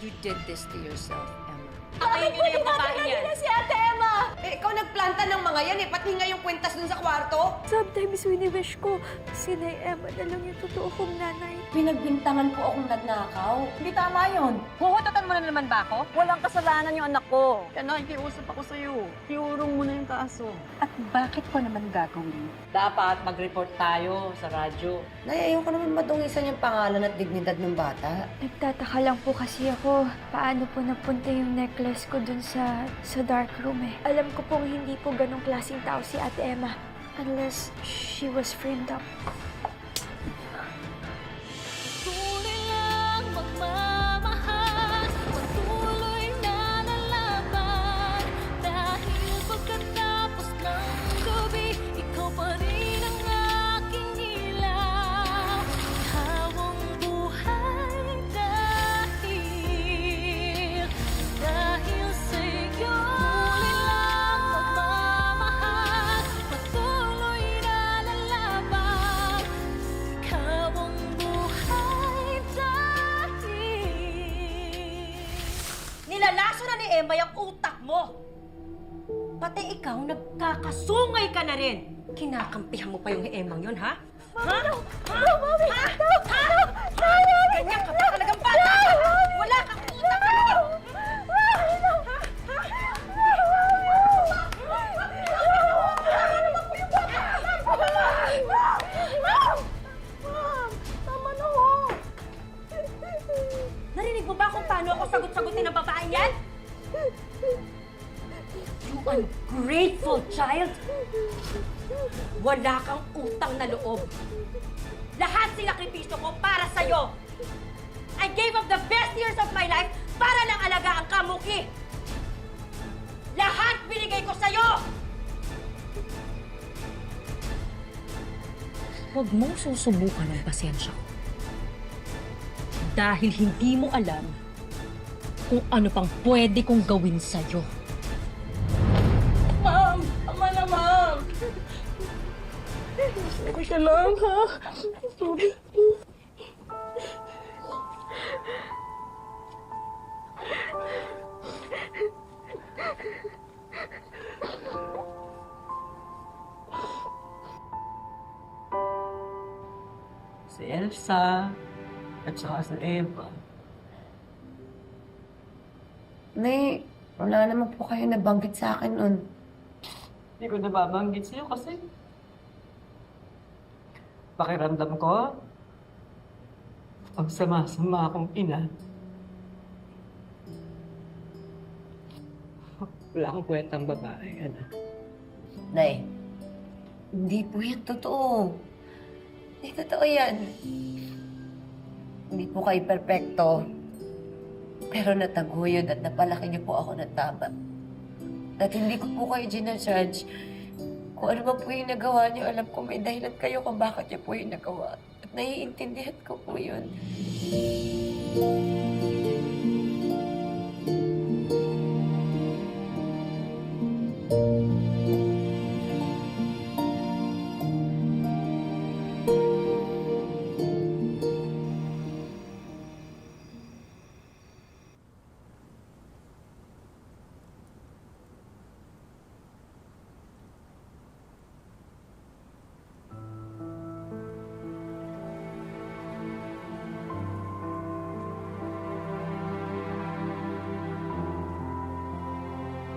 You did this to yourself, Emma. Bakit po yung babae niya? Si Ate Emma! Eh, ikaw nagplanta ng mga yan eh. Pati nga yung kwintas dun sa kwarto. Sometimes wini-wish ko, si Nay Emma na lang yung totoo kong nanay. Pinagbintangan po akong nagnakaw. Hindi tama yun. Huhututan mo na naman ba ako? Walang kasalanan yung anak ko. Kaya nakikiusap ako sa'yo. Iurong mo na yung kaso. At bakit ko naman gagawin? Dapat mag-report tayo sa radyo. Nay, ayoko naman madungisan yung pangalan at dignidad ng bata. Nagtataka lang po kasi ako, paano po napunta yung necklace ko dun sa dark room eh. Alam ko pong hindi po ganong klaseng tao si Ate Emma. Unless she was framed up. Tunay lang magmamahal, patuloy na lalaban. Dahil pagkatapos ng gabi, ikaw pa rin ang aking ilaw. Hawang buhay dahil sa'yo. Tunay lang magmamahal, patuloy na lalaban. Ikaw ang buhay dahil. Nilalaso na ni Emma yung utak mo. Pati ikaw, nagkakasungay ka na rin. Kinakampihan mo pa yung Emang yun, ha? Ha? Mami! Ha? Ganyan ka pa talagang bata! Wala kang utak! Narinig mo ba kung paano ako sagot-sagutin ng babaeng yan? You ungrateful child! Wala kang utang na loob. Lahat sinakripisyo ko para sa'yo. I gave up the best years of my life para lang alagaan ka, Muki. Lahat binigay ko sa'yo! Huwag mong susubukan ang pasensya ko. Dahil hindi mo alam kung ano pang pwede kong gawin sa'yo. Ma'am! Tama na, ma'am! Sorry ka lang, ha? Sorry. Si Elsa at saka si Eva. Nay, wala naman po kayo nabanggit sa akin nun. Hindi ko nababanggit sa'yo kasi pakiramdam ko ang sama-sama akong ina. Wala akong kwentang babae, anak. Nay, hindi po yan totoo. Hindi totoo yan. Hindi po kayo perpekto. Pero nataguyod at napalaki niyo po ako ng tama. At hindi ko po kayo ginajudge. Kung ano ba po yung nagawa niyo, alam ko may dahilan kayo kung bakit niyo po yung nagawa. At naiintindihan ko po yun.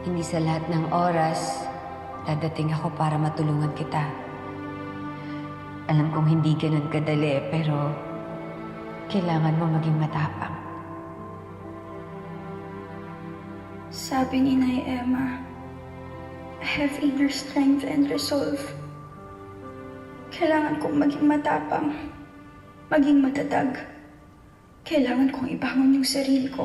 Hindi sa lahat ng oras, dadating ako para matulungan kita. Alam kong hindi ganun kadali, pero kailangan mo maging matapang. Sabi ni Nay Emma, I have inner strength and resolve. Kailangan kong maging matapang, maging matatag. Kailangan kong ibangon yung sarili ko.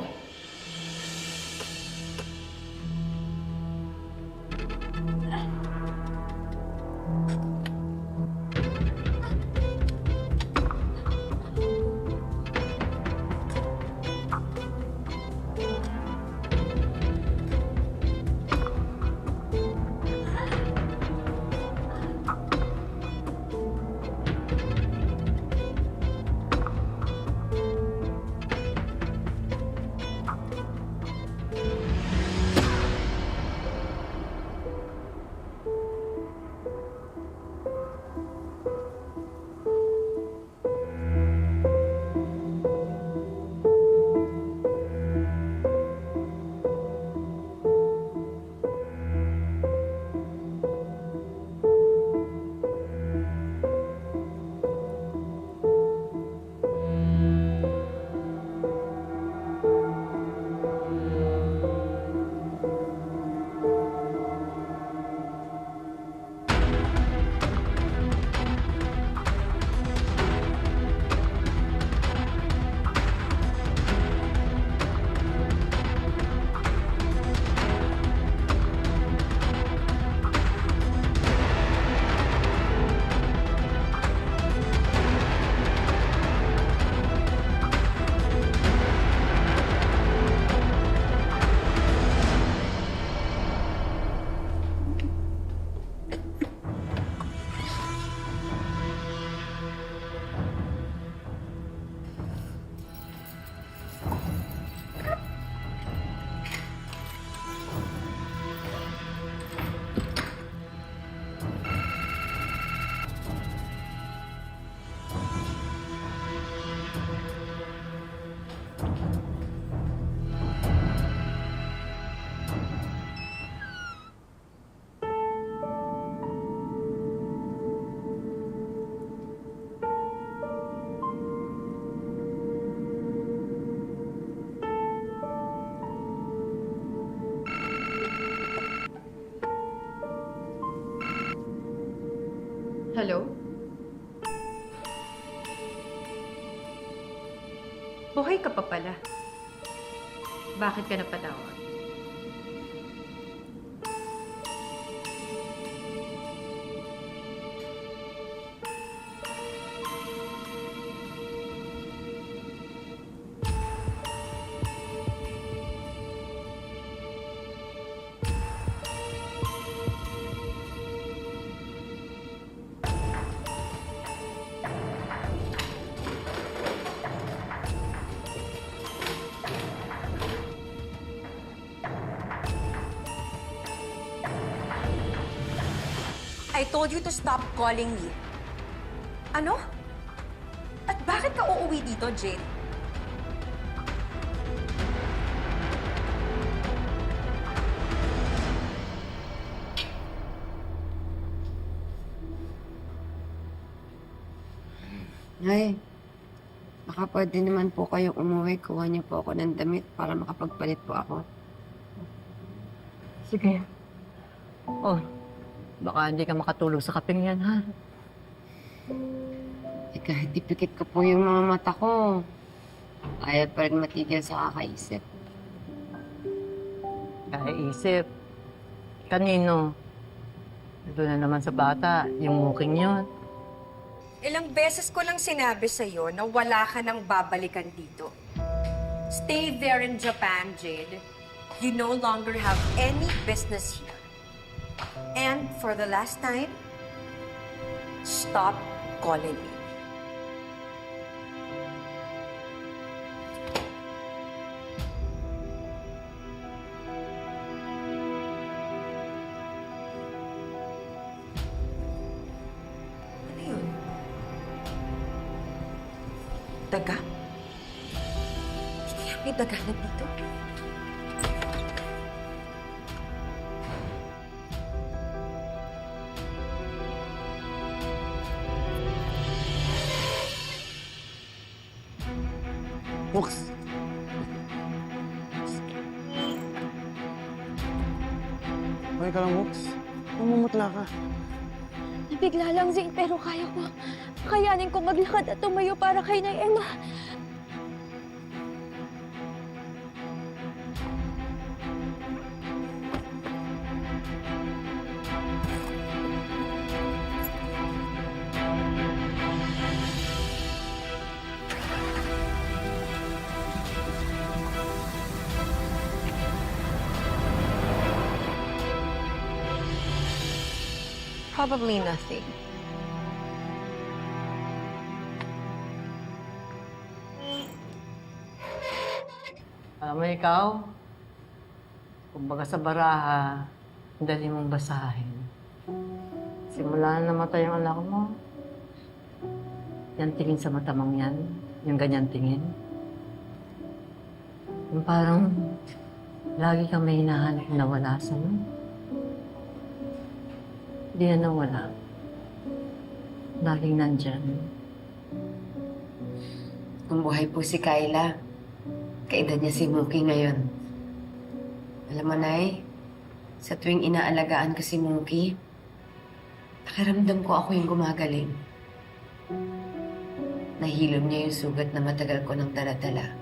Hello? Buhay ka pa pala. Bakit ka napatawag? I told you to stop calling me. Ano? At bakit ka uuwi dito, Jade? Nay, baka pwede naman po kayong umuwi. Kuha niyo po ako ng damit para makapagpalit po ako. Sige. Oh, baka hindi ka makatulog sa kaping yan, ha? Eh kahit ipikit ko po yung mga mata ko, ayaw pa rin matigil sa kakaisip. Kaisip. Kanino? Doon na naman sa bata, yung muking yun. Ilang beses ko nang sinabi sa'yo na wala ka nang babalikan dito. Stay there in Japan, Jade. You no longer have any business here. And for the last time, stop calling me. Ano yun? Daga? Hindi kaya may daga na dito? Books. Okay ka lang, Books? Mamumutla ka. Nabigla lang, Zane, pero kaya ko. Kayanin ko maglakad at tumayo para kay Nay Emma. Probably nothing. Alam mo ikaw, kumbaga sa baraha, dali mong basahin. Simula na namatay ang anak mo, yan tingin sa matamang yan, yung ganyan tingin. Yung parang lagi kang may hinahanap na wala sa mo. Hindi na nawala. Laging nandyan. Kung buhay po si Kyla, kaedad niya si Mookie ngayon. Alam mo, Nay, sa tuwing inaalagaan ko si Mookie, pakiramdam ko ako yung gumagaling. Nahilom niya yung sugat na matagal ko nang dala-dala.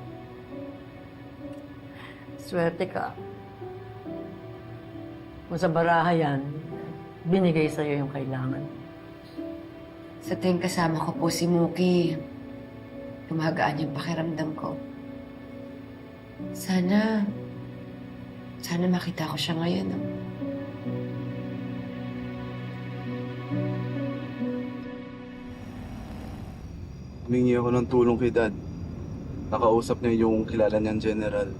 Swerte ka. Kung sa baraha yan, binigay sa'yo yung kailangan. Sa tuwing kasama ko po si Mookie, gumagaan yung pakiramdam ko. Sana makita ko siya ngayon. No? Humingi ako ng tulong kay Dad. Nakausap niya yung kilala niyang general.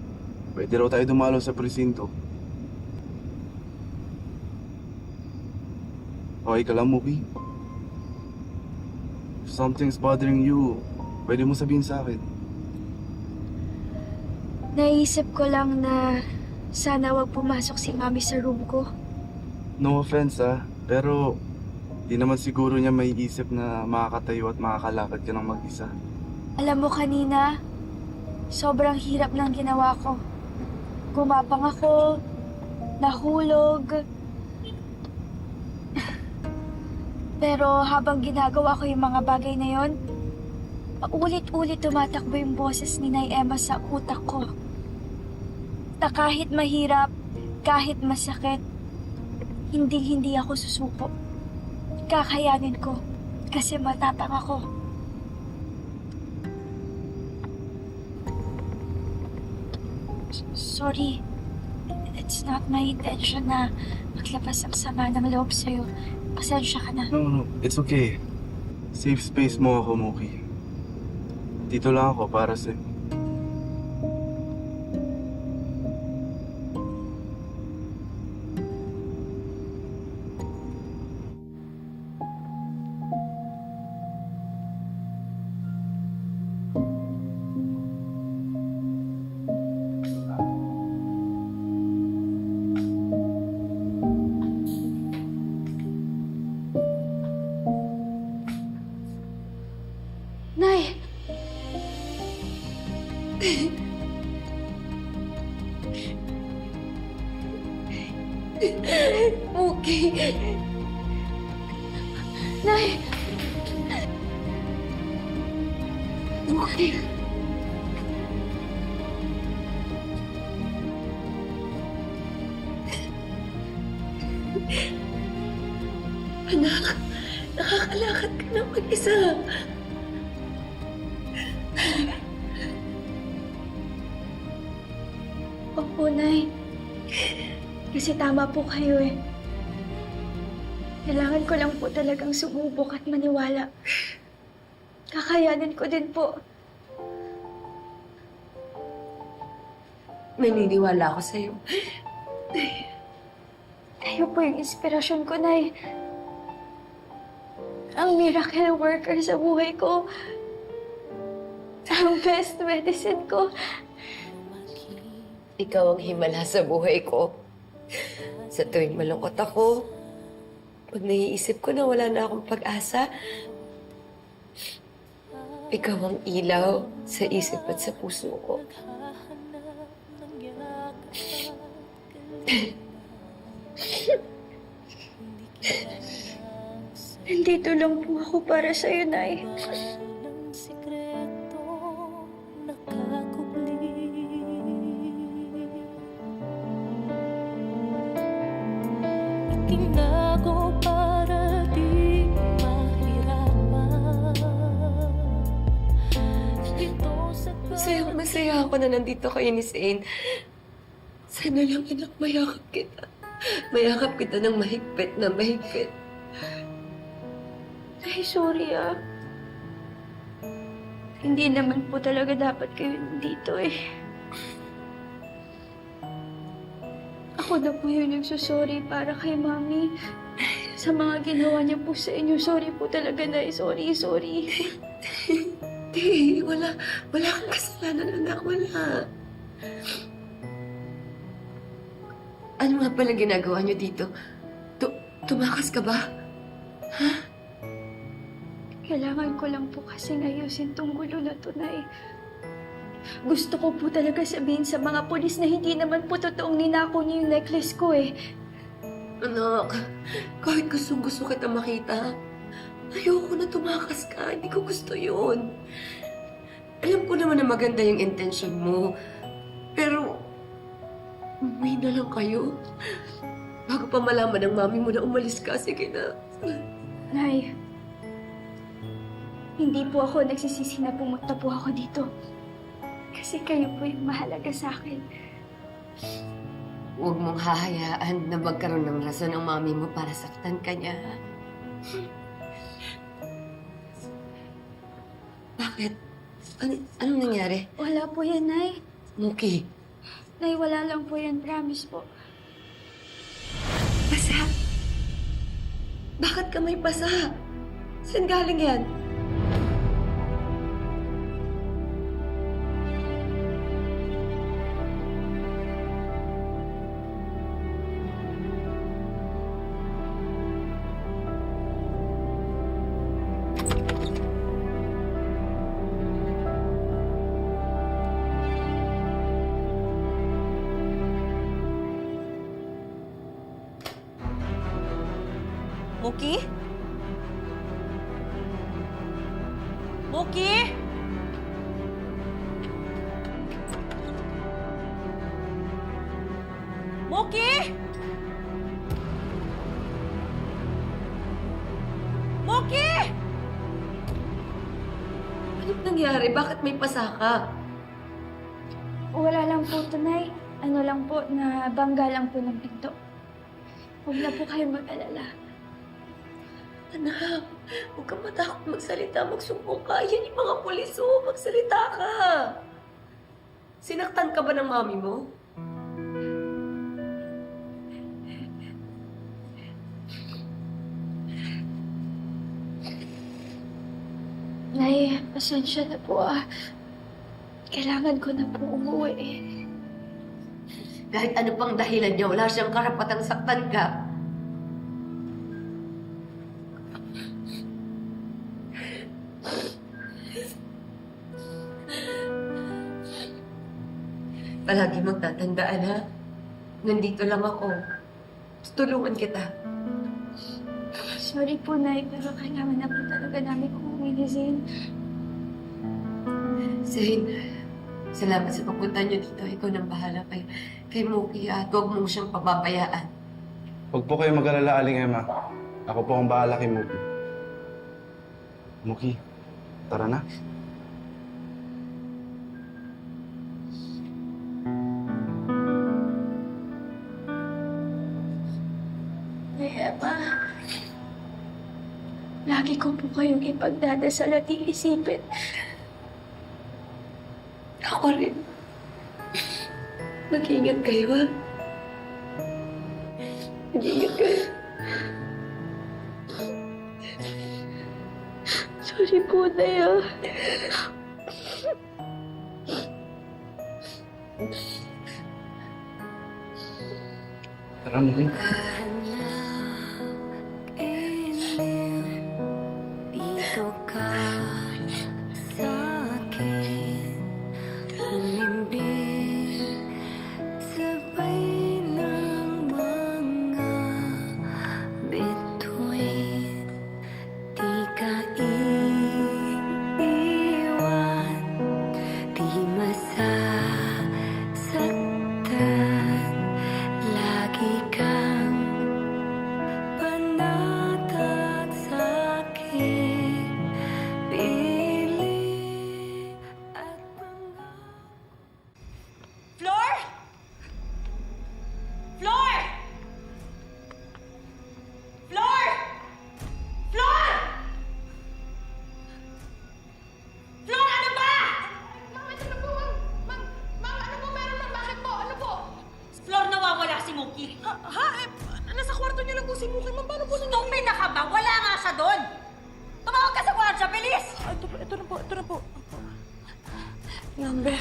Pwede raw tayo dumalo sa presinto. Okay ka lang, Mookie? If something's bothering you, pwede mo sabihin sa akin. Naisip ko lang na sana wag pumasok si Mami sa room ko. No offense, pero di naman siguro niya may isip na makakatayo at makakalakad ka ng mag-isa. Alam mo kanina, sobrang hirap ng ginawa ko. Gumapang ako, nahulog. Pero habang ginagawa ko yung mga bagay na yon, paulit-ulit tumatakbo yung boses ni Nay Emma sa utak ko. Na kahit mahirap, kahit masakit, hindi ako susuko. Kakayanin ko kasi matapang ako. Sorry. It's not my intention na maglabas ang sama ng loob sa'yo. Pasensya ka na. No, it's okay. Safe space mo ako, Muki. Dito lang ako para sa'yo. Nay! Muki! Nay! Muki! Anak, nakakalakad ka na mag-isa. Opo, Nay. Kasi tama po kayo eh. Kailangan ko lang po talagang sumubok at maniwala. Kakayanin ko din po. Naniniwala ako sa'yo. Kayo po yung inspirasyon ko, Nay. Ang miracle worker sa buhay ko. Ang best medicine ko. Ikaw ang himala sa buhay ko. Sa tuwing malungkot ako, pag naiisip ko na wala na akong pag-asa, ikaw ang ilaw sa isip at sa puso ko. Nandito lang po ako para sa'yo, Nay. ng sikreto nakakubli. Itinago para di mahirapan. Ito sa Masaya ako na nandito kayo ni Zane. Sana lang, anak, mayakap kita. Mayakap kita ng mahigpit na mahigpit. Ay, sorry ah. Hindi naman po talaga dapat kayo nandito eh. Ako na po yung nagsusorry para kay Mami. Sa mga ginawa niya po sa inyo. Sorry po talaga, Nay. Sorry. Di, wala kang kasalanan, anak, wala. Ano nga pala ginagawa niyo dito? Tumakas ka ba? Kailangan ko lang po kasing ayusin tong gulo na to, Nay. Gusto ko po talaga sabihin sa mga polis na hindi naman po totoong ninakaw niyo yung necklace ko eh. Anak, kahit gusto kita makita, ayoko na tumakas ka. Hindi ko gusto yun. Alam ko naman na maganda yung intention mo. Pero, umuwi na lang kayo. Bago pa malaman ng mami mo na umalis ka, sige na. Nay, hindi po ako nagsisisi na pumunta po ako dito. Kasi kayo po yung mahalaga sa akin. Huwag mong hahayaan na magkaroon ng rason ng mami mo para saktan ka niya. Bakit? Anong nangyari? Wala po yan, Nay. Muki, Nay, wala lang po yan. Promise po. basa! Bakit ka may basa? Saan galing yan? Muki? Mookie? Mookie? Mookie! Anong nangyari? Bakit may pasaka? Wala lang po, Tunay. Ano lang po, na bangga lang po ng pinto. Huwag na po kayo mag-alala. Anak, huwag ka matakot magsalita. Magsumbong ka. Yan yung mga pulis, oh. Magsalita ka. Sinaktan ka ba ng mami mo? Nay, pasensya na po ah. Kailangan ko na po umuwi eh. Kahit ano pang dahilan niya, wala siyang karapatang saktan ka. Palagi mong tatandaan, ha? Nandito lang ako. Tutulungan kita. Sorry po, Nay, pero kailangan na po talaga namin umuwi ni Zane. Zane, salamat sa pagpunta niyo dito. Ikaw nang bahala kay Mookie at huwag mo siyang pababayaan. Huwag po kayo mag-alala, Aling Emma. Ako po ang bahala kay Mookie. Mookie, tara na. Nay Emma, lagi ko po kayong ipagdadasal at iisipin. Ako rin. Mag-ingat kayo, ha? Mag-ingat kayo. Sorry po, Nay ah. Tara, Mookie. Dito ka sa'kin umimbing sabay ng mga bituin. Di ka iiwan, di masasaktan. Lagi kang panatag sa'kin, piling at pangako. Flor? Flor! Flor! Flor! Flor, ano ba? Ma'am, ito na po, ma'am. Ma'am, ano po meron, ma'am? Bakit po? Ano po? Flor, nawawala si Mookie. Nasa kwarto niyo lang po si Mookie, ma'am. Paano po nang... Stupid na ka ba? Wala nga siya doon! Tumawag ka sa kwarto, bilis! Ito na po. Number.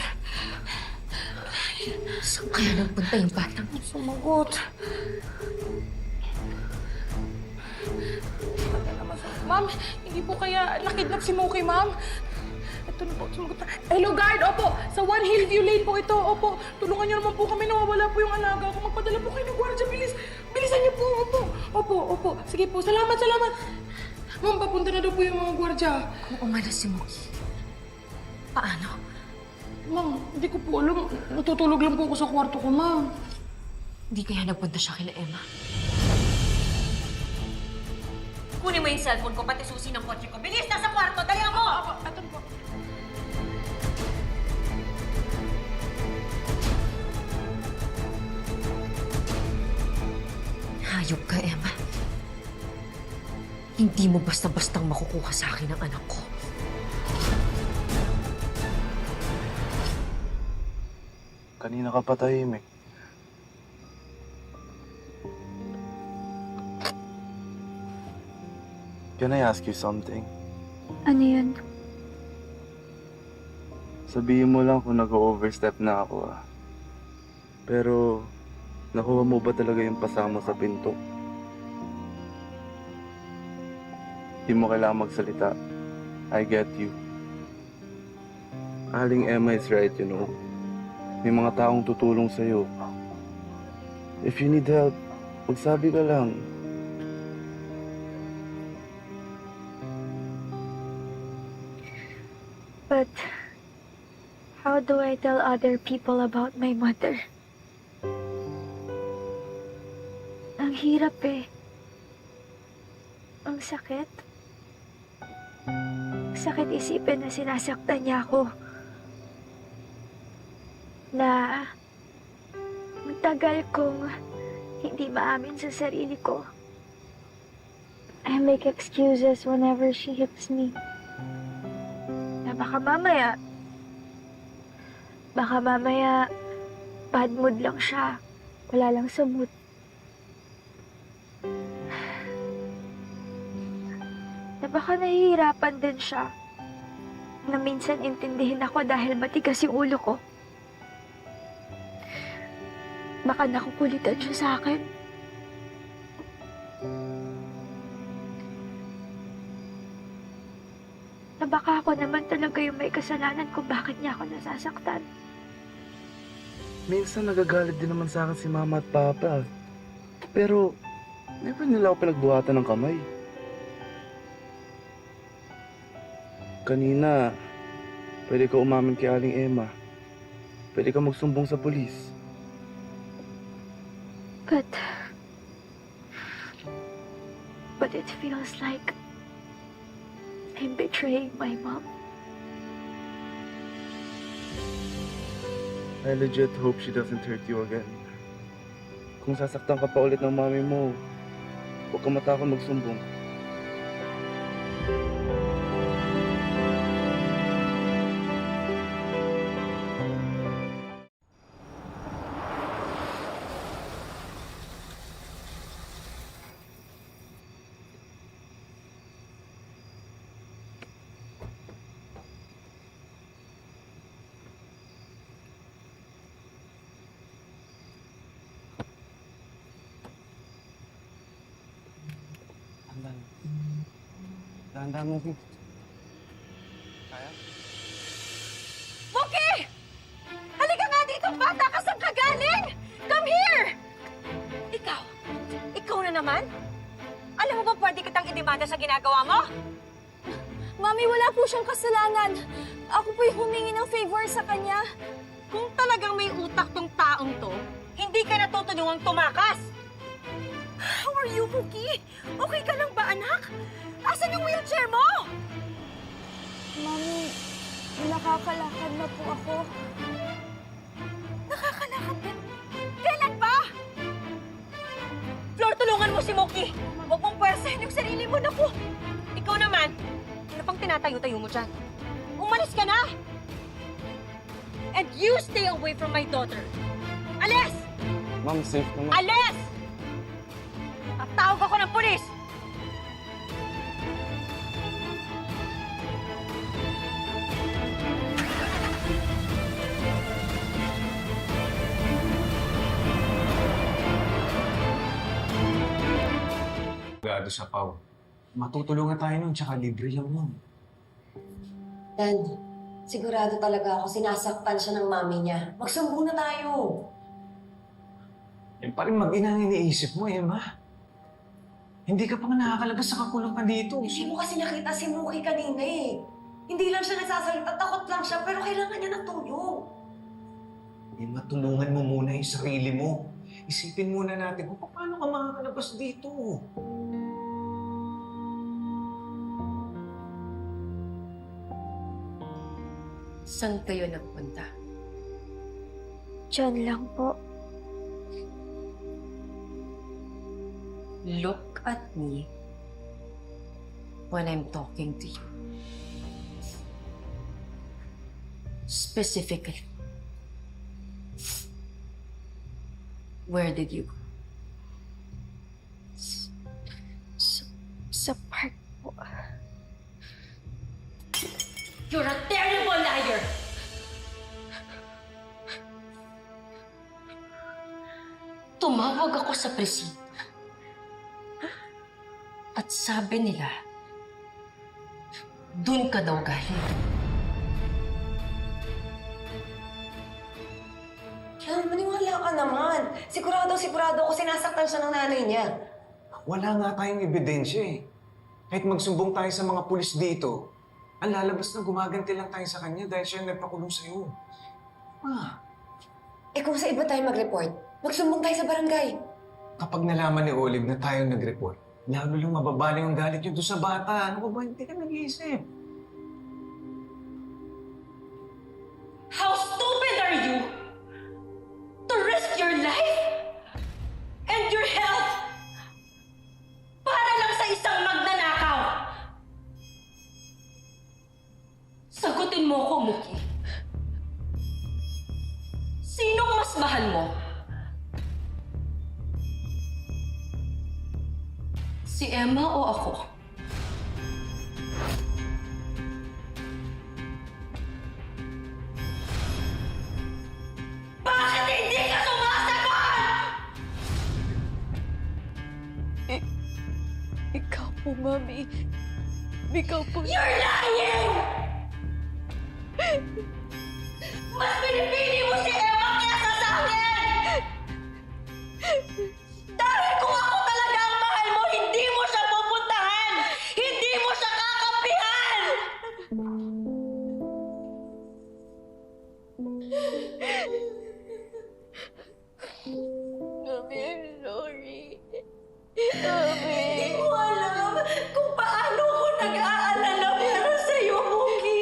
Saan kaya nagpunta yung batang? Sumagot. Ma'am, hindi po kaya nakidnap si Mookie, ma'am. Ito na po, sumagot na. Hello, guard! Opo, sa One Hillview Lane po ito. Opo, tulungan niyo naman po kami. Nawawala po yung alaga ko. Magpadala po kayo ng gwardiya. Bilisan niyo po. Opo. Sige po, salamat. Ma'am, papunta na daw po yung mga gwardiya. Kung umano si Mookie, paano? Ma'am, hindi ko po alam. Natutulog lang po ako sa kwarto ko, ma'am. Hindi kaya nagpunta siya kila Emma? Kunin mo yung cellphone ko, pati susi ng kotse ko. Bilis, nasa kwarto. Dali mo! Ito po. Hayop ka, Emma. Hindi mo basta-bastang makukuha sa akin ang anak ko. Kanina ka pa tahimik. Can I ask you something? Ano yun? Sabihin mo lang kung nag-overstep na ako, ah. Pero, nakuha mo ba talaga yung pasama sa pinto? Hindi mo kailangan magsalita. I get you. Aling Emma is right, you know. May mga taong tutulong sa'yo. If you need help, magsabi ka lang. do I tell other people about my mother? Ang hirap eh. Ang sakit. Sakit isipin na sinasaktan niya ako. Na ang tagal kong hindi maamin sa sarili ko. I make excuses whenever she hits me. Na baka mamaya, bad mood lang siya. Wala lang sa mood. Na baka nahihirapan din siya. Na minsan intindihin ako dahil matigas yung ulo ko. Baka nakukulitan siya sa akin. Na baka ako naman talaga yung may kasalanan kung bakit niya ako nasasaktan. Minsan nagagalit din naman sa akin si Mama at Papa. Pero, never nila ako pinagbuhatan ng kamay. Kanina, pwede ka umamin kay Aling Emma. Pwede ka magsumbong sa pulis. But it feels like I'm betraying my mom. I legit hope she doesn't hurt you again. Kung sasaktan ka pa ulit ng mami mo, huwag ka matakot magsumbong. Dahan-dahan mo, Vic. Kaya? Muki! Halika nga dito, bata ka! Saan ka galing? Come here! Ikaw na naman? Alam mo ba pwede kitang idemanda sa ginagawa mo? Mami, wala po siyang kasalanan. Ako po yung humingi ng favor sa kanya. Kung talagang may utak tong taong to, hindi ka natutulungang tumakas! How are you, Muki? Okay ka lang ba, anak? Asan yung wheelchair mo? Mami, nakakalakad na po ako. Nakakalakad ka? Kailan pa? Flor, tulungan mo si Muki. Huwag mong pwersahin yung sarili mo. Naku! Ikaw naman, ano pang tinatayo-tayo mo dyan? Umalis ka na! And you stay away from my daughter. Alis! Ma'am, safe naman. Alis! Tatawag ako ng pulis! Gado sa Pau. Matutulungan tayo nun, tsaka libre lang nun. Dan, sigurado talaga ako sinasaktan siya ng mami niya. Magsumbong na tayo. Yan pa rin mag-ina ang iniisip mo, Emma. Hindi ka pa nga nakakalabas sa kakulong ka dito. Hindi mo kasi nakita si Muki kanina eh. Hindi lang siya nagsasalita, takot lang siya, pero kailangan niya ng tulong. Emma, tulungan mo muna yung sarili mo. Isipin muna natin kung paano ka makakalabas dito. Saan kayo nagpunta? Diyan lang po. Look at me when I'm talking to you. Specifically, where did you go? Sa park po. You're a terrible liar! Tumawag ako sa presinto. At sabi nila, dun ka daw galing. Kaya maniwala ka naman. Sigurado ako sinasaktan siya ng nanay niya. Wala nga tayong ebidensya eh. Kahit magsumbong tayo sa mga pulis dito, ang lalabas na gumaganti lang tayo sa kanya dahil siya nagpakulong sa'yo. Eh kung sa iba tayo mag-report, magsumbong tayo sa barangay. Kapag nalaman ni Olive na tayo nag-report, lalo lang mababa na yung galit yun doon sa bata. Ano ba? Hindi ka nag-iisip. How stupid are you to risk your life and your health para lang sa isang magnanakaw? Sagutin mo ko, Muki. Sinong mas mahal mo? Si Emma o ako? Bakit hindi ka sumasagot? Ikaw po, Mami. Ikaw po. You're lying! Mas pinipili mo si Emma kaysa sa akin! Dahil kung ako talaga ang mahal mo, hindi mo siya pupuntahan! Hindi mo siya kakampihan! Mami, I'm sorry. Hindi ko alam kung paano ko nag-aalala para sa'yo, Muki!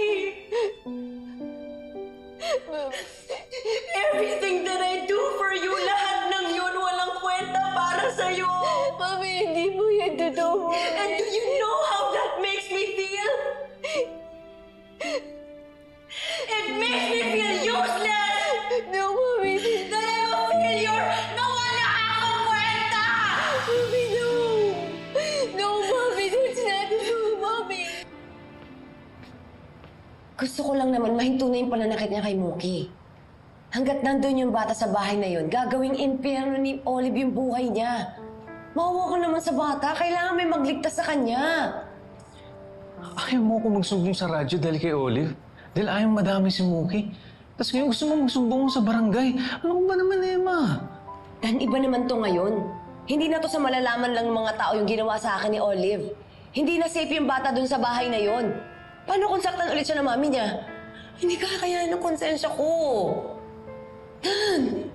Everything that I do for you, lahat ng yun walang kwenta para sa'yo! Mami, hindi mo yan totoo. And do you know how that makes me feel? It makes me feel useless! No, Mami. That I'm a failure na wala akong kwenta! Mami, no. No, Mami. That's not true, Mami. Gusto ko lang naman mahinto na yung pananakit niya kay Muki. Hanggat nandun yung bata sa bahay na yun, gagawing impyerno ni Olive yung buhay niya. Maawa ko naman sa bata, kailangan may magligtas sa kanya. Ayaw mo ko magsumbong sa radyo dahil kay Olive? Dahil ayaw madami si Muki? Tapos ngayon gusto mo magsumbong sa barangay? Ano ba naman, Emma? Dan iba naman to ngayon. Hindi na to sa malalaman lang ng mga tao yung ginawa sa akin ni Olive. Hindi na safe yung bata dun sa bahay na yon. Paano kung saktan ulit siya ng mami niya? Hindi kakayanan ng konsensya ko. Dan!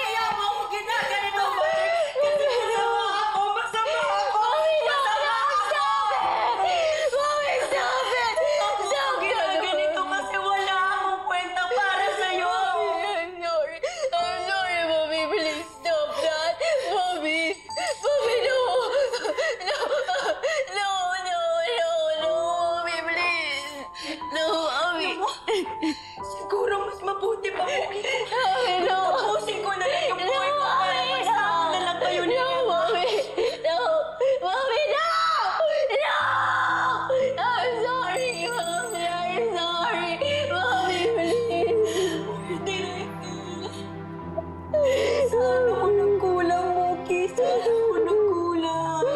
Kaya mo ako ginaganito ba? Kasi masama ako! Masama ako! Masama ako! Mami, stop it! Ako ginaganito kasi wala akong kwenta para sa'yo! I'm sorry. I'm sorry, Mami. Please stop that. Mami. Mami, no. No. No, no, no, no. Mami, please. No, Mami. Siguro mas mabuti pa mo Mami, no. tapusin ko na lang yung buhay ko para magsama na lang kayo ni No, Mami. No. Mami, no. No. I'm sorry, Mami. I'm sorry. Mami, please. Saan ako nagkulang, Muki? Saan ako nagkulang?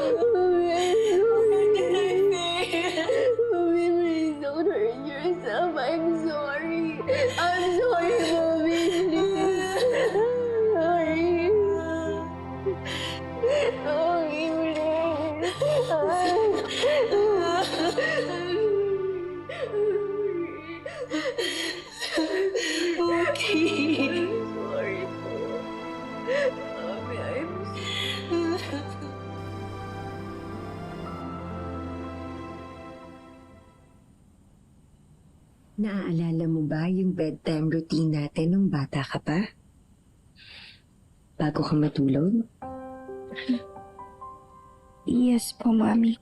Where did I fail? Mommy, please don't hurt yourself. I'm sorry. I'm sorry, Mommy. Please. Sorry. Mommy, please. Muki! Sorry po. Mommy, I'm Naaalala mo ba yung bedtime routine natin nung bata ka pa? Bago ka matulog? Yes po, Mommy.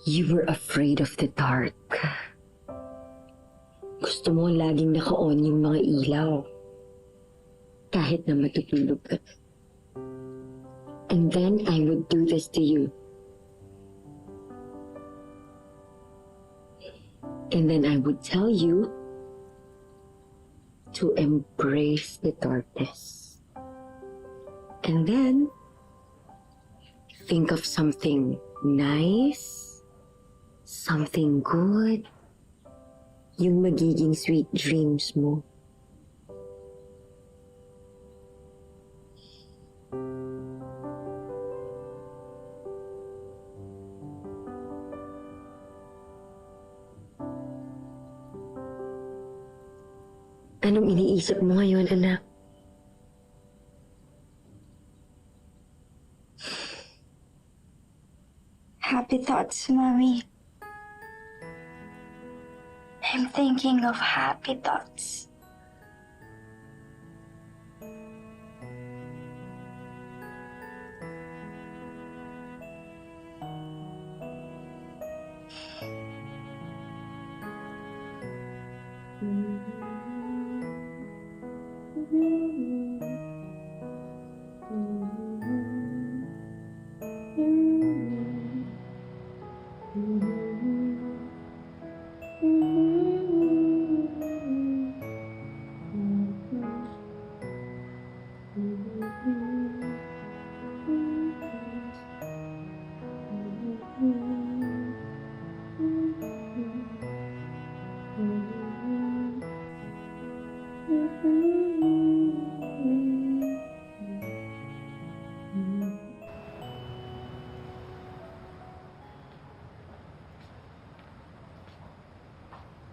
You were afraid of the dark. Gusto mo laging naka-on yung mga ilaw. Kahit na matutulog ka. And then I would do this to you. And then I would tell you to embrace the darkness. And then think of something nice, something good, yung magiging sweet dreams mo. Anong iniisip mo ngayon, anak? Happy thoughts, Mommy. I'm thinking of happy thoughts.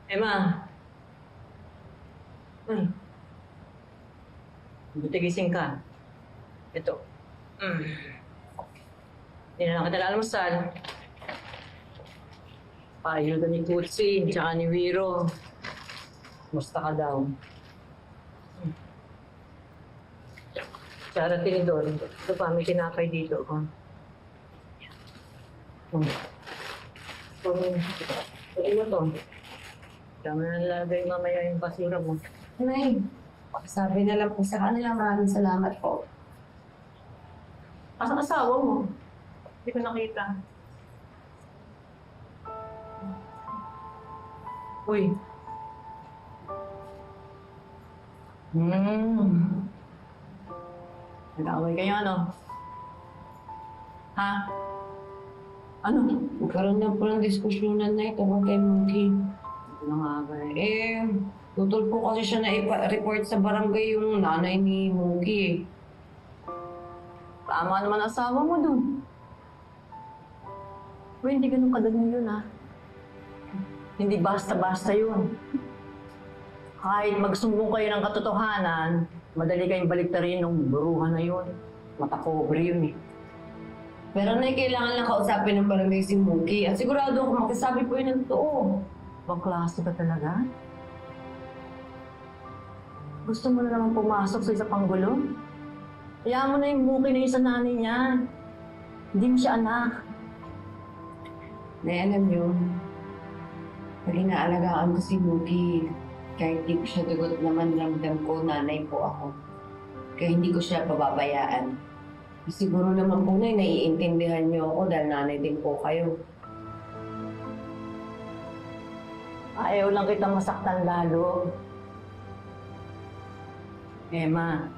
Emma. Ay. Buti gising ka. Ito. Hindi na lang kita almusal. Payo na ni Kutsi, tsaka ni Wiro. Musta ka daw? Tsara tinidor. Ito pa, may tinapay dito. Ito mo to. Tama na nalagay mamaya yung basura mo. Nay, sabi na lang po sa kanila, maraming salamat po. Asa asawa mo? Hindi ko nakita. Uy. Nag-away kayo, ano? Ha? Ano? Nagkaroon na po ng diskusyonan na ito kay Mookie. Ano nga ba Eh, tutol po kasi siya na ipa-report sa barangay yung nanay ni Mookie. Tama naman ang asawa mo dun. Uy, hindi ganun kadali yun, ha? Hindi basta-basta yun. Kahit magsumbong kayo ng katotohanan, madali kayong baliktarin ng buruhan na yun. Matakobre yun, eh. Pero na kailangan lang kausapin ng barangay si Mookie at sigurado ako magkasabi po yun ng totoo. Ibang klase ka talaga? Gusto mo na naman pumasok sa isa pang gulo? Kaya mo na yung buki na yung sa nanay niya. Hindi mo siya anak. Na alam niyo, pag inaalagaan ko si Mookie, kahit di ko siya dugot naman ramdam ko, nanay po ako. Kaya hindi ko siya pababayaan. Siguro naman po na naiintindihan niyo ako dahil nanay din po kayo. Ayaw lang kita masaktan lalo. Emma,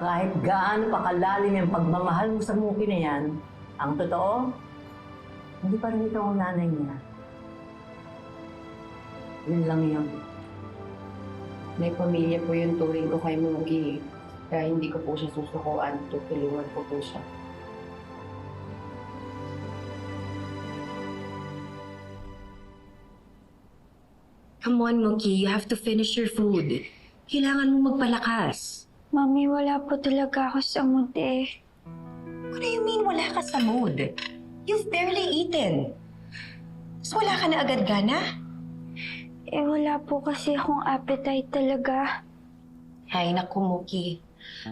kahit gaano pa kalalim yung pagmamahal mo sa Mookie na yan, ang totoo, hindi pa rin ikaw ang nanay niya. Yun lang yun. May pamilya po yung turing ko kay Mookie. Kaya hindi ko po siya susukuan, tutulungan ko po siya. Come on, Mookie. You have to finish your food. Kailangan mo magpalakas. Mami, wala po talaga ako sa mood eh. What do you mean wala ka sa mood? You've barely eaten. So wala ka na agad gana? Eh, wala po kasi akong appetite talaga. Ay, naku, Mookie.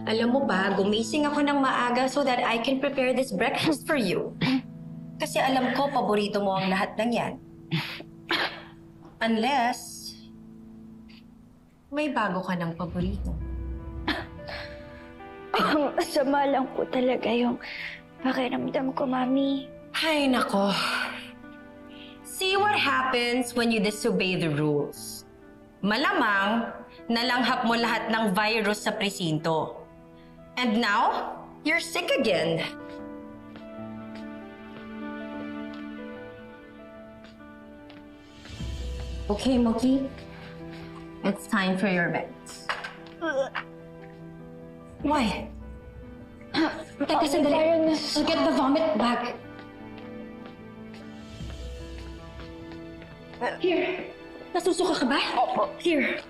Alam mo ba, gumising ako ng maaga so that I can prepare this breakfast for you. Kasi alam ko, paborito mo ang lahat ng yan. Unless, may bago ka ng paborito. Masama lang po talaga yung pakiramdam ko, Mami. Ay, nako. See what happens when you disobey the rules. Malamang, nalanghap mo lahat ng virus sa presinto. And now, you're sick again. Okay, Mookie. It's time for your meds. Why? Teka, sandali. I'll get the vomit bag. Here. Nasusuka ka ba? Opo. Here.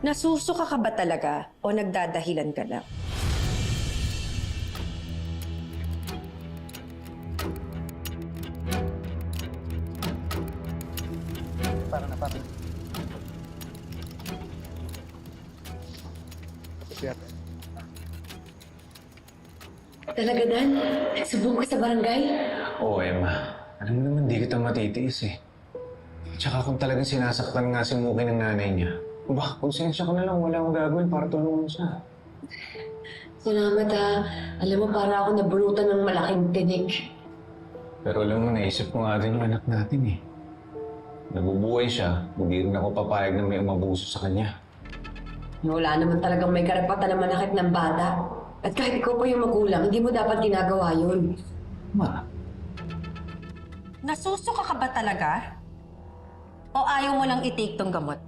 Nasusuka ka ba talaga o nagdadahilan ka lang? Para na, papi. Talaga, Dan? Subong ka sa barangay? Oo, Emma. Alam mo naman, di kita matitiis eh. Tsaka kung talagang sinasaktan nga si Muki ng nanay niya, konsensya ko na lang, wala akong gagawin para tulungan siya. Salamat ha. Alam mo, para ako nabunutan ng malaking tinik. Pero alam mo, naisip ko nga din yung anak natin eh. Nabubuhay siya, hindi rin ako papayag na may umabuso sa kanya. Wala naman talagang may karapatan na manakit ng bata. At kahit ikaw pa yung magulang, hindi mo dapat ginagawa yun. Ma, Nasusuka ka ba talaga? O ayaw mo lang i-take tong gamot?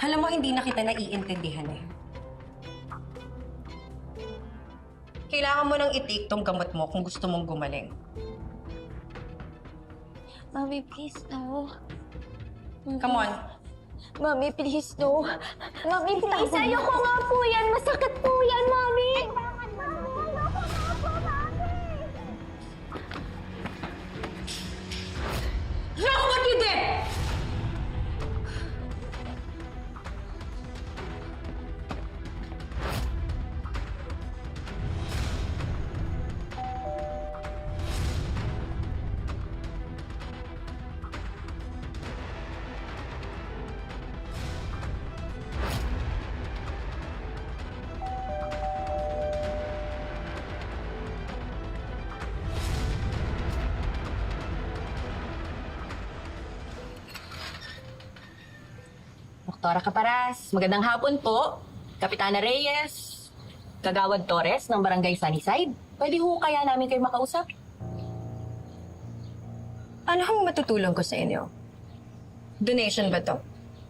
Alam mo, hindi na kita naiintindihan eh. Kailangan mo nang i-take tong gamot mo kung gusto mong gumaling. Mami, please, no. Come on. Mami, please, no. Mami, please. Ayoko nga po yan. Masakit po yan, Mami. Look what you did! Doktora Caparas, magandang hapon po. Kapitana Reyes, Kagawad Torres ng Barangay Sunnyside. Pwede ho kaya namin kayo makausap? Ano ang matutulong ko sa inyo? Donation ba to?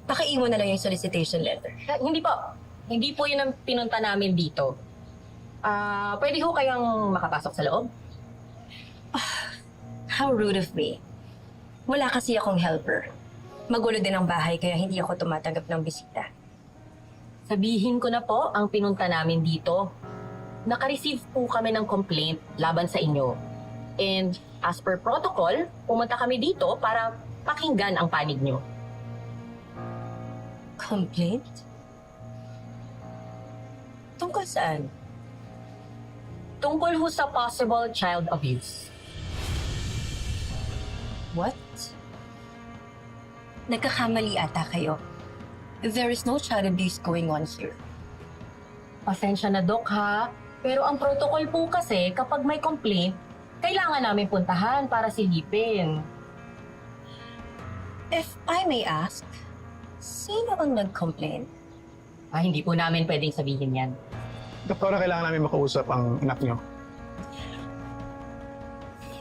Pakaiwan na lang yung solicitation letter. Hindi po. Hindi po yun ang pinunta namin dito. Pwede ho kayang makapasok sa loob? How rude of me. Wala kasi akong helper. Magulo din ang bahay kaya hindi ako tumatanggap ng bisita. Sabihin ko na po ang pinunta namin dito. Naka-receive po kami ng complaint laban sa inyo. And as per protocol, pumunta kami dito para pakinggan ang panig nyo. Complaint? Tungkol saan? Tungkol ho sa possible child abuse. What? Nagkakamali ata kayo. There is no child abuse going on here. Pasensya na, Dok, ha? Pero ang protocol po kasi, kapag may complaint, kailangan namin puntahan para silipin. If I may ask, sino ang nag-complain? Hindi po namin pwedeng sabihin yan. Doktora, kailangan namin makausap ang anak niyo.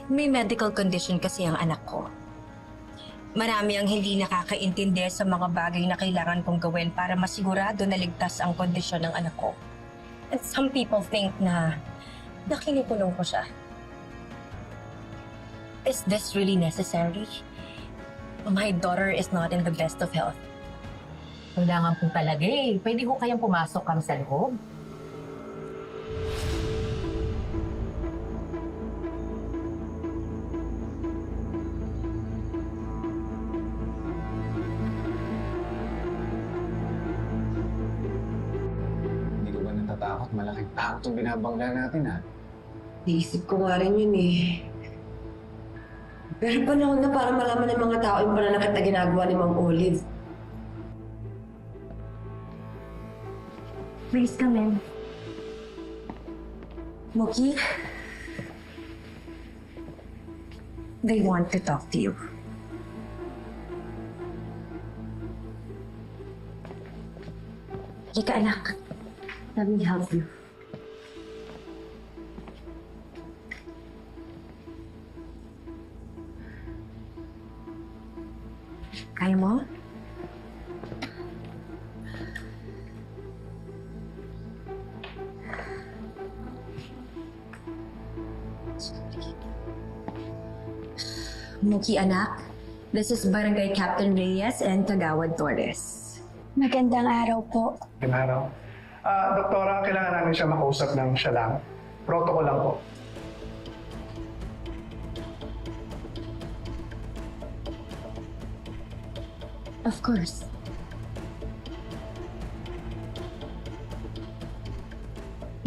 May medical condition kasi ang anak ko. Marami ang hindi nakakaintindi sa mga bagay na kailangan kong gawin para masigurado na ligtas ang kondisyon ng anak ko. And some people think na kinukulong ko siya. Is this really necessary? My daughter is not in the best of health. Kailangan po talaga eh. Pwede ko kayang pumasok kami sa loob. Hindi ko ba natatakot? Malaking takot yung binabangga natin ha. Naisip ko nga rin yun eh. Pero panahon na para malaman ng mga tao yung pananakit na ginagawa ni Ma'am Olive. Please come in. Mookie, they want to talk to you. Halika anak. Let me help you. Kaya mo? Muki anak, this is Barangay Captain Reyes and Kagawad Torres. Magandang araw po. Kinaraw. Doktora, kailangan namin siya makausap ng siya lang. Protocol lang po. Of course.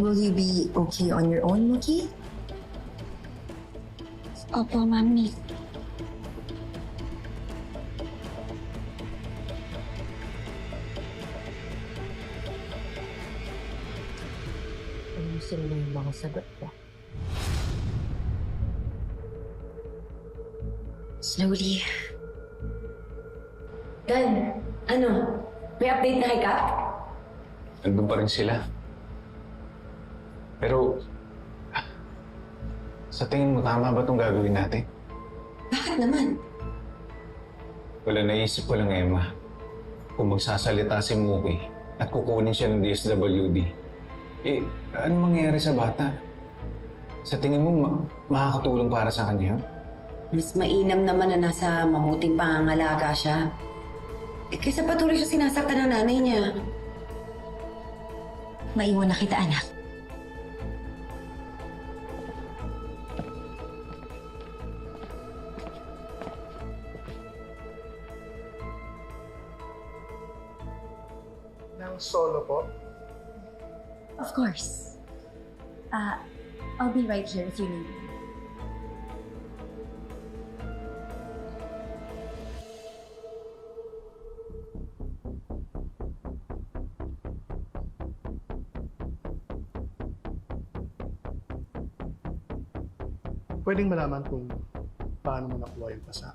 Will you be okay on your own, Muki? Opo, Mami. Ayusin mo yung mga sagot ko. Slowly. Dan, ano? May update na kay Kap? Nandun pa rin sila. Pero, sa tingin mo tama ba itong gagawin natin? Bakit naman? Wala, naisip ko lang, Emma. Kung magsasalita si Muki at kukunin siya ng DSWD, ano mangyayari sa bata? Sa tingin mo, makakatulong para sa kanya? Mas mainam naman na nasa mabuting pangangalaga siya. Kaysa patuloy siya sinasaktan ng nanay niya. Maiwan na kita, anak. Ng solo po. Of course. I'll be right here if you need me. Pwedeng malaman kung paano mo nakuha yung pasa.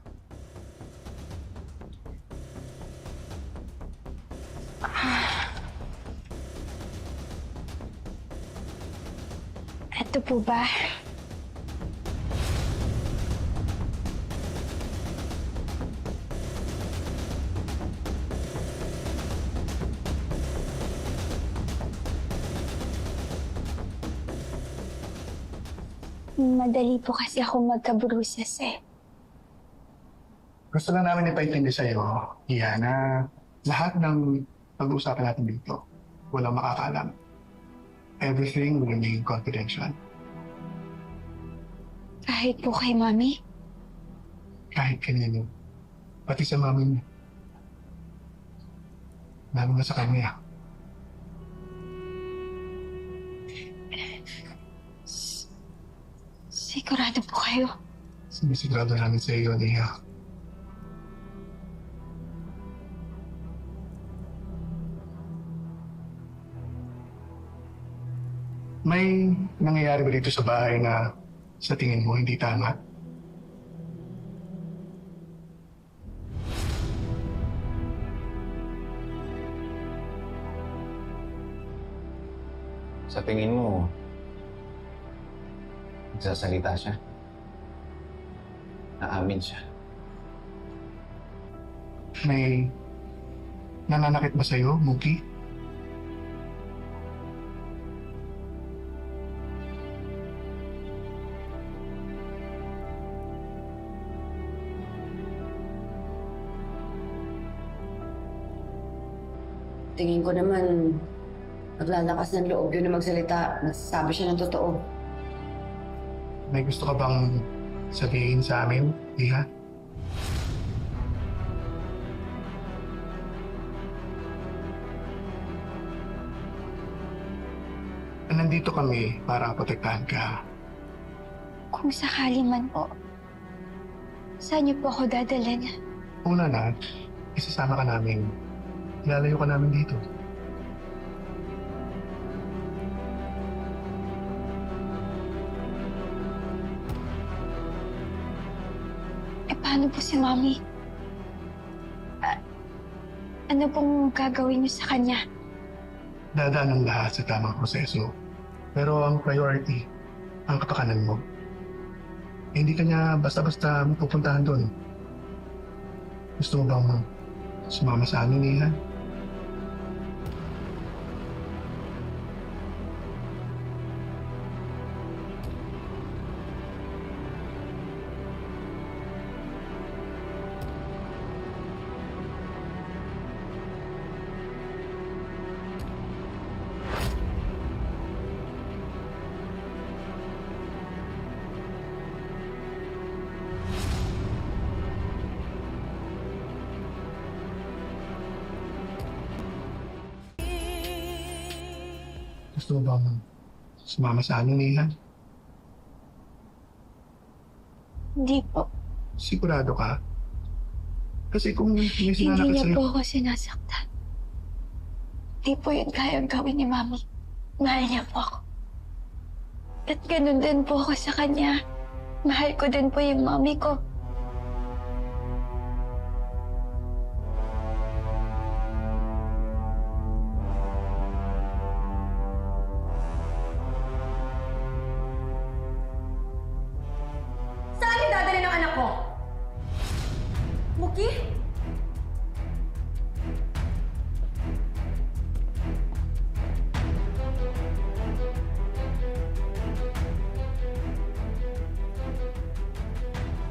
Ito po ba? Madali po kasi ako magka-bruises eh. Gusto lang namin ipaintindi sa'yo, Iha, na lahat ng pag-uusapan natin dito, walang makakaalam. Everything will remain confidential. Kahit po kay Mami? Kahit kanino. Pati sa mami niya. Lalo na sa kanya. Sigurado po kayo? Sinisigurado namin sa iyo, Iha. May nangyayari ba dito sa bahay na sa tingin mo hindi tama? Sa tingin mo, nagsasalita siya? Naamin siya? May nananakit ba sa'yo, Muki? Tingin ko naman, naglalakas ng loob yun na magsalita. Nagsasabi siya ng totoo. May gusto ka bang sabihin sa amin, Iha? Nandito kami para protektahan ka. Kung sakali man po, saan niyo po ako dadalhin? Una na, isasama ka namin. Ilalayo ka namin dito. Paano po si Mami? Ano pong gagawin niyo sa kanya? Dadaan ang lahat sa tamang proseso. Pero ang priority, ang kapakanan mo. Hindi ka niya basta-basta mapupuntahan doon. Gusto mo bang sumama sa amin, Iha? Gusto mo bang sumama sa amin, Ian? Hindi po. Sigurado ka? Kasi kung may Hindi sinanakit niya sa'yo... po ako sinasaktan. Hindi po yun kayang gawin ni Mami. Mahal niya po ako. At ganun din po ako sa kanya. Mahal ko din po yung Mami ko. Saan niyo dadali ng anak ko? Muki?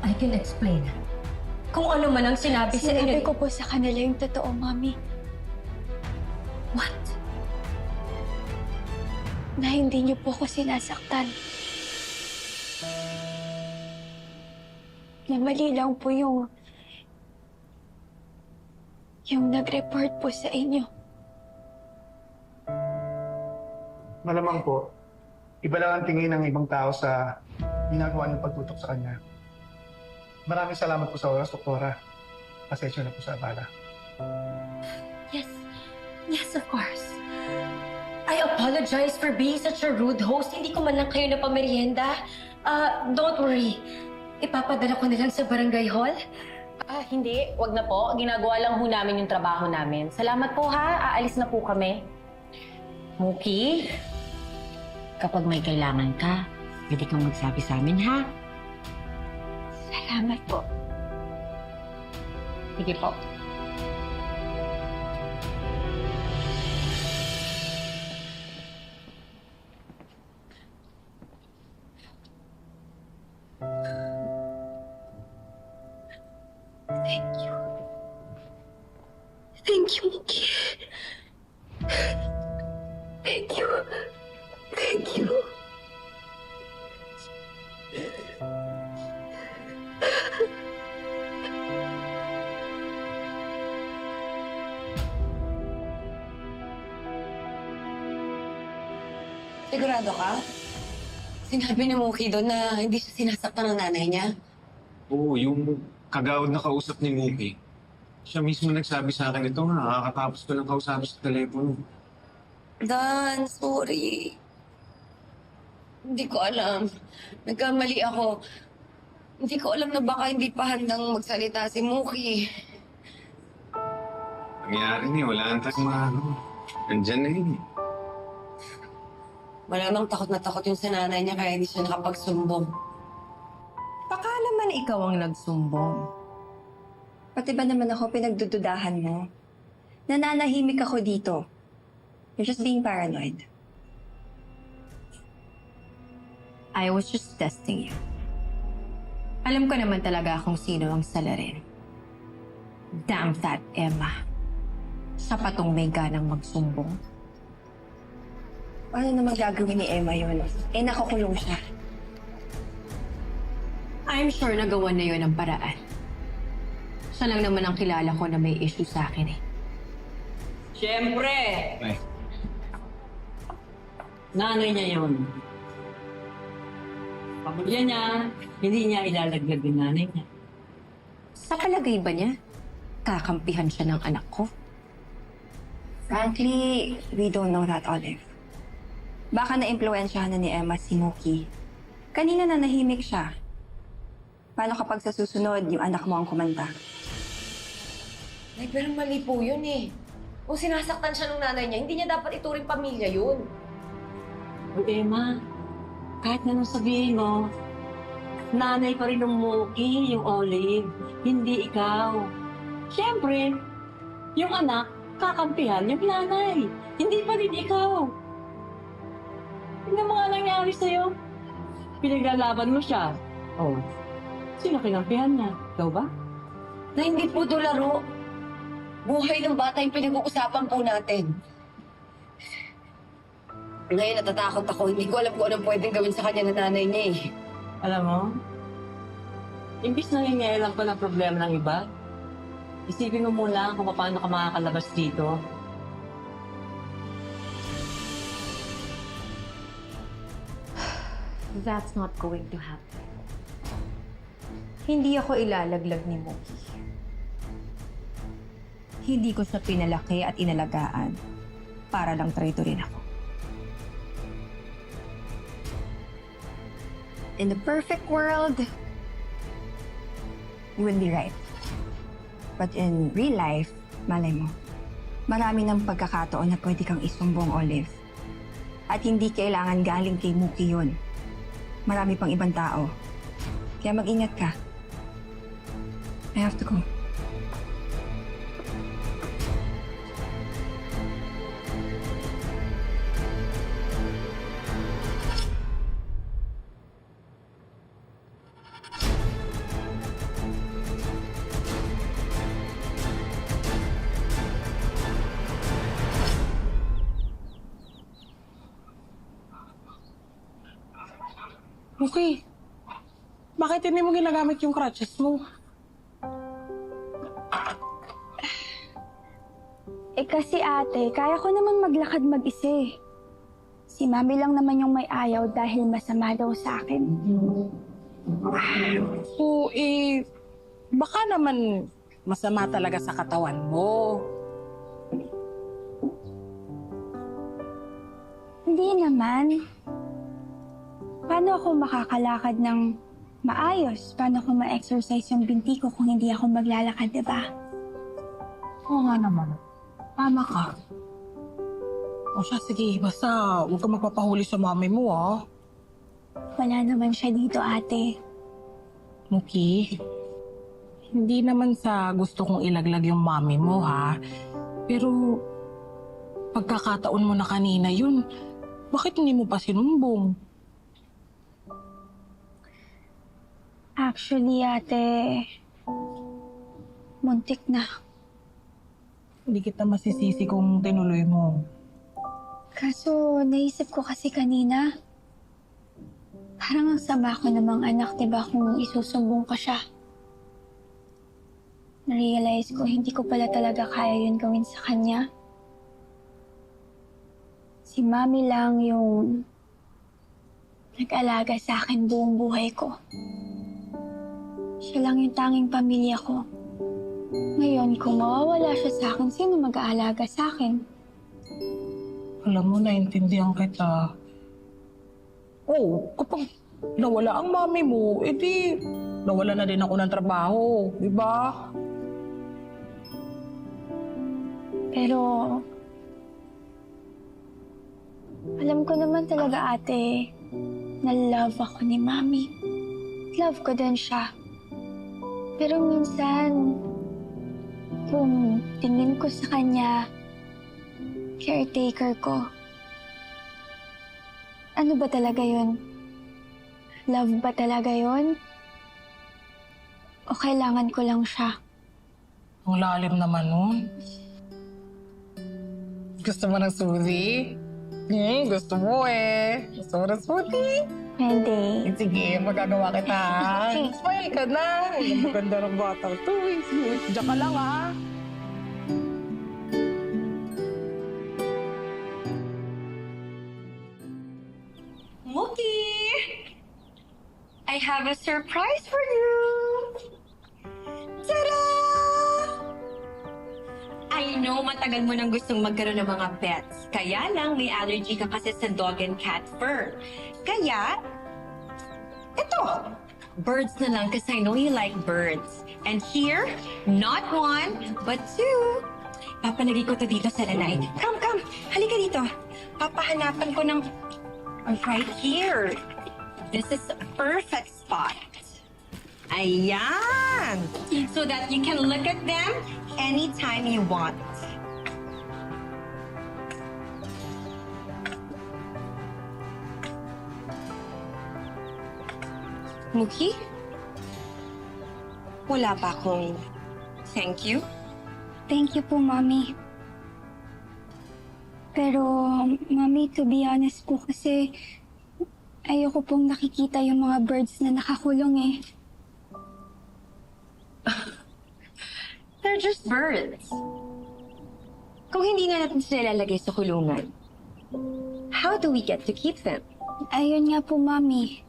I can explain. Kung ano man ang sinabi sa Sinabi inyo. ko po sa kanila yung totoo, Mami. What? Na hindi niyo po ako sinasaktan. Na mali lang po yung nag-report po sa inyo. Malamang po, iba lang ang tingin ng ibang tao sa ginagawa niyong pagtutok sa kanya. Maraming salamat po sa oras, Doktora. Pasensya na po sa abala. Yes. Yes, of course. I apologize for being such a rude host. Hindi ko man lang kayo napamerienda. Don't worry. Ipapadala ko na lang sa barangay hall. Hindi. Wag na po. Ginagawa lang ho namin yung trabaho namin. Salamat po ha. Aalis na po kami. Muki, kapag may kailangan ka, pwede kang magsabi sa amin, ha? Salamat po. Sige po. Thank you. Thank you, Muki. Thank you. Thank you. Sigurado ka? Sinabi ni Muki doon na hindi siya sinasaktan ng nanay niya. Oo, yung kagawad na kausap ni Muki. Siya mismo nagsabi sa akin ito nga, nakakatapos ko lang kausapin sa telepono. Dan, sorry. Hindi ko alam. Nagkamali ako. Hindi ko alam na baka hindi pa handang magsalita si Muki. Nangyari niya, wala nang tayong ano. Andyan na yun. Malamang takot na takot yung sa nanay niya kaya hindi siya nakapagsumbong. Baka naman ikaw ang nagsumbong. Pati ba naman ako pinagdududahan mo? Nananahimik ako dito. You're just being paranoid. I was just testing you. Alam ko naman talaga kung sino ang salarin. Damn that Emma. Siya pa tong may ganang magsumbong. Paano naman gagawin ni Emma yun? Eh, nakakulong siya. I'm sure nagawa na yun ang paraan. Siya lang naman ang kilala ko na may issue sa akin eh. Siyempre! Ay. Nanay niya yun. Pamilya niya, hindi niya ilalaglag yung nanay niya. Sa palagay ba niya, kakampihan siya ng anak ko? Frankly, we don't know that, Olive. Baka na-impluensyahan na ni Emma si Muki. Kanina na nahimik siya. Paano kapag sa susunod, yung anak mo ang kumanta? Ay, pero mali po yun eh. Kung sinasaktan siya ng nanay niya, hindi niya dapat ituring pamilya yun. O Emma, kahit na nung sabihin mo, nanay pa rin ng Muki, yung Olive, hindi ikaw. Siyempre, yung anak, kakampihan yung nanay, hindi pa rin ikaw. Tingnan mo nga nangyari sa'yo. Pinaglalaban mo siya. Oh, sino kinampihan niya? Ikaw ba? Na hindi po ito laro. Buhay ng bata yung pinag-uusapan po natin. Ngayon natatakot ako. Hindi ko alam kung anong pwedeng gawin sa kanya ng nanay niya eh. Alam mo, imbis na hingailan pa ng problema ng iba, isipin mo muna kung paano ka makakalabas dito. That's not going to happen. Hindi ako ilalaglag ni Mookie. Hindi ko siya pinalaki at inalagaan para lang traitor rin ako. In the perfect world, you would be right. But in real life, malay mo, marami ng pagkakataon na pwede kang isumbong, Olive. At hindi kailangan galing kay Mookie yun. Marami pang ibang tao. Kaya mag-ingat ka. I have to go. Okay. Bakit hindi mo ginagamit yung crutches mo? Kasi ate, kaya ko naman maglakad mag-isa eh. Si Mami lang naman yung may ayaw dahil masama daw sa akin. So, baka naman masama talaga sa katawan mo. Hindi naman. Paano ako makakalakad ng maayos? Paano ko ma-exercise yung binti ko kung hindi ako maglalakad, diba? Oo nga naman. Tama ka. O siya, sige. Basta huwag ka magpapahuli sa mami mo, ah. Wala naman siya dito, ate. Mookie, hindi naman sa gusto kong ilaglag yung mami mo, ha? Pero pagkakataon mo na kanina yun, bakit hindi mo pa sinumbong? Actually, ate, muntik na. Hindi kita masisisi kung tinuloy mo. Kaso, naisip ko kasi kanina, parang ang sama ko namang anak, diba, kung isusumbong ko siya. Na-realize ko, hindi ko pala talaga kaya yun gawin sa kanya. Si Mami lang yung nag-alaga sa akin buong buhay ko. Siya lang yung tanging pamilya ko. Ngayon, kung mawawala siya sa akin, sino mag-aalaga sa akin? Alam mo, naintindihan kita. Oh, kapag nawala ang mami mo, edi nawala na din ako ng trabaho, di ba? Pero, alam ko naman talaga, ate, na love ako ni Mami. Love ko din siya. Pero minsan, kung tingin ko sa kanya, caretaker ko, ano ba talaga yun? Love ba talaga yun? O kailangan ko lang siya? Ang lalim naman nun. Gusto mo ng smoothie? Gusto mo eh. Gusto mo ng smoothie? Pwede. Sige, magagawa kita. Smile ka na. Ang maganda ng batang to. Diyan ka lang, ha? Mookie! I have a surprise for you! Tada! I know matagal mo nang gustong magkaroon ng mga pets. Kaya lang may allergy ka kasi sa dog and cat fur. Kaya, ito! Birds na lang kasi I know you like birds. And here, not one, but two. Papalagay ko to dito sa lanay. Come, come! Halika dito. Papahanapan ko ng right here. This is a perfect spot. Ayan! So that you can look at them anytime you want. Mookie? Wala pa akong thank you. Thank you po, Mami. Pero, Mami, to be honest po kasi ayoko pong nakikita yung mga birds na nakakulong eh. They're just birds. Kung hindi nga natin sila ilalagay sa kulungan, how do we get to keep them? Ayun nga po, Mami.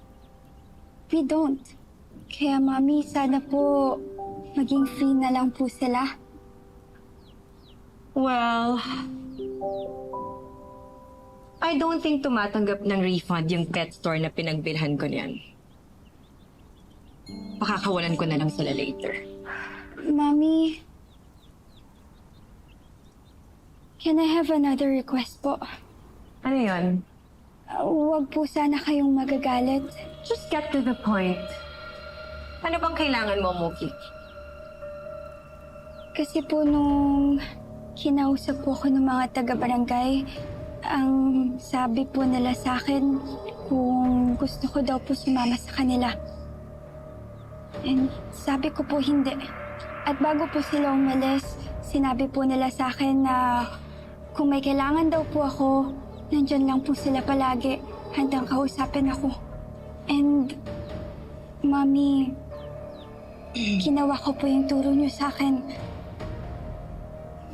We don't. Kaya, Mami, sana po maging free na lang po sila. Well, I don't think tumatanggap ng refund yung pet store na pinagbilhan ko niyan. Pakakawalan ko na lang sila later. Mami, can I have another request po? Ano yun? Huwag po sana kayong magagalit. Just get to the point. Ano bang kailangan mo, Mookie? Kasi po nung kinausap po ako ng mga taga-barangay, ang sabi po nila sa akin kung gusto ko daw po sumama sa kanila. And sabi ko po hindi. At bago po sila umalis, sinabi po nila sa akin na kung may kailangan daw po ako, nandyan lang po sila palagi, handang kausapin ako. And, Mami, ginawa ko po yung turo niyo sa akin.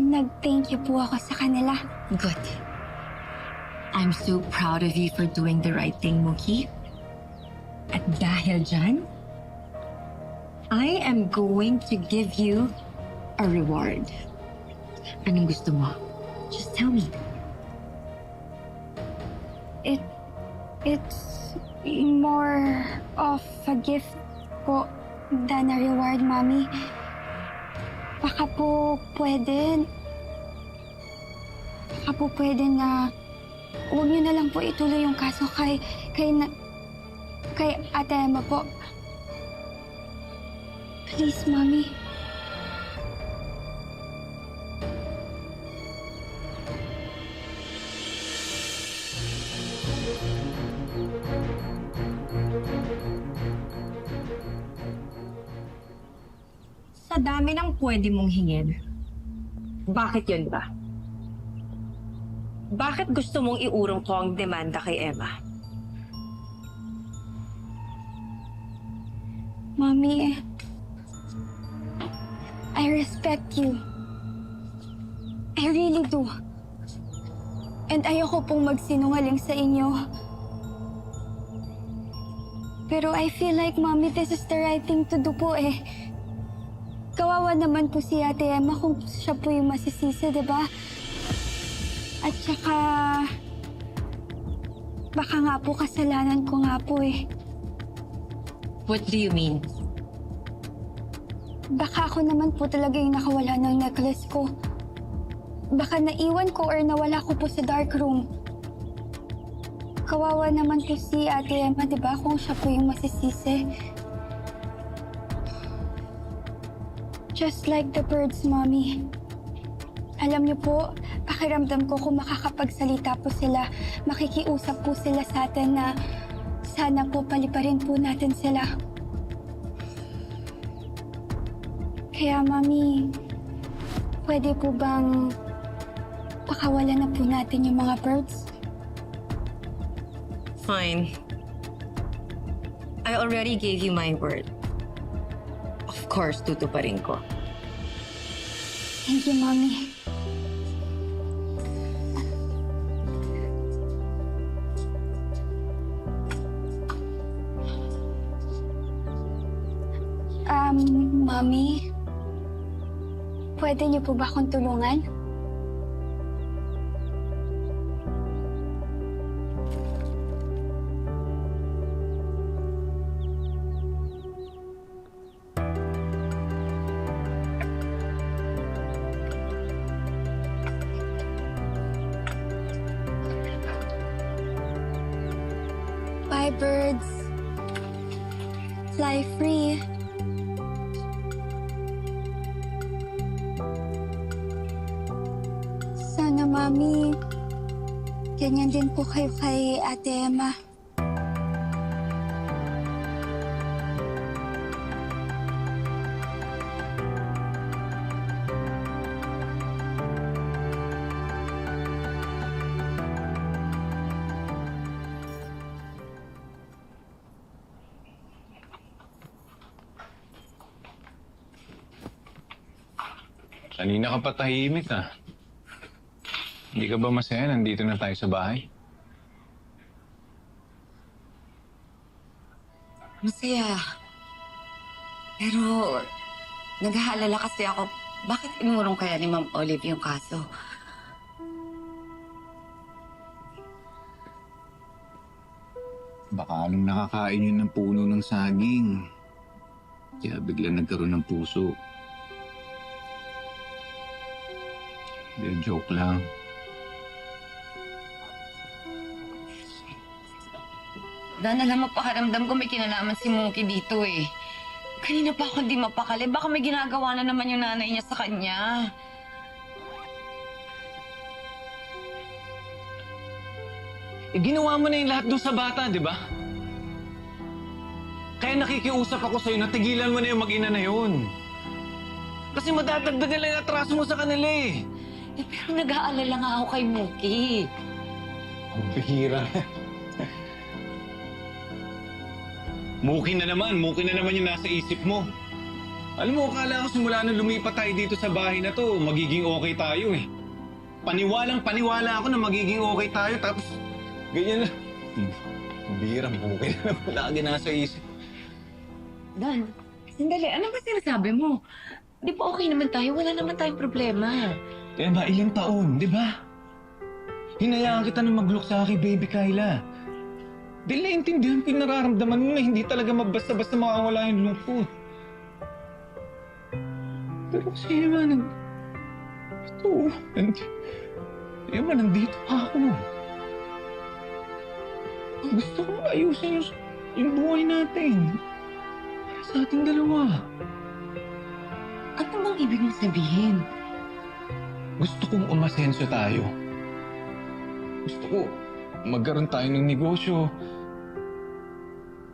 Nag-thank you po ako sa kanila. Good. I'm so proud of you for doing the right thing, Mookie. At dahil dyan, I am going to give you a reward. Anong gusto mo? Just tell me. It's more of a gift po than a reward, Mami. Baka po pwede na huwag niyo na lang po ituloy yung kaso kay Ate Emma po. Please, Mami. Sa dami ng pwede mong hingin, bakit yun ba? Bakit gusto mong iurong ko ang demanda kay Emma? Mami, I respect you. I really do. And ayoko pong magsinungaling sa inyo. Pero I feel like, Mami, this is the right thing to do po eh. Kawawa naman po si Ate Emma kung siya po yung masisisi, di ba? At saka, baka nga po kasalanan ko nga po eh. What do you mean? Baka ako naman po talaga yung nakawala ng necklace ko. Baka naiwan ko or nawala ko po sa dark room. Kawawa naman po si Ate Emma, di ba? Kung siya po yung masisisi. Just like the birds, Mommy. Alam niyo po, pakiramdam ko kung makakapagsalita po sila, makikiusap po sila sa atin na sana po paliparin po natin sila. Kaya, Mami, pwede po bang pakawalan na po natin yung mga birds? Fine. I already gave you my word. Of course, tutuparin ko. Thank you, Mommy. Mommy, pwede niyo po ba akong tulungan? Bye, birds. Fly free. Sana, Mami, ganyan din po kayo kay Ate Emma. Kanina ka pa tahimik ah. Hindi ka ba masaya? Nandito na tayo sa bahay. Masaya. Pero, nag-aalala kasi ako, bakit inurong kaya ni Ma'am Olive yung kaso? Baka anong nakakain yun ng puno ng saging. Kaya bigla nagkaroon ng puso. Hindi, joke lang. Dan, alam mo, pakaramdam ko may kinalaman si Mookie dito eh. Kanina pa ako di mapakali. Baka may ginagawa na naman yung nanay niya sa kanya. Ginawa mo na yung lahat doon sa bata, di ba? Kaya nakikiusap ako sa'yo na tigilan mo na yung mag-ina na yun. Kasi madadagdagan lang yung atraso mo sa kanila eh. Pero nag-aalala nga ako kay Mookie. Ang bihira. Muki na naman yung nasa isip mo. Alam mo, akala ko simula nung lumipat tayo dito sa bahay na to, magiging okay tayo eh. Paniwala ako na magiging okay tayo, tapos ganyan lang. Bihira, muki na naman lagi nasa isip. Dan, sandali, ano ba sinasabi mo? Di ba okay naman tayo? Wala naman tayong problema. Kaya ba, ilang taon, di ba? Hinayaan kita na mag-look sa akin, baby Kyla. Dahil naiintindihan ko yung nararamdaman mo na hindi talaga mabasta-basta makawala yung lungkot. Pero kasi naman, nandito ako. Gusto kong ayusin yung buhay natin. Para sa ating dalawa. Ano bang ibig mong sabihin? Gusto kong umasenso tayo. Gusto ko magkaroon tayo ng negosyo.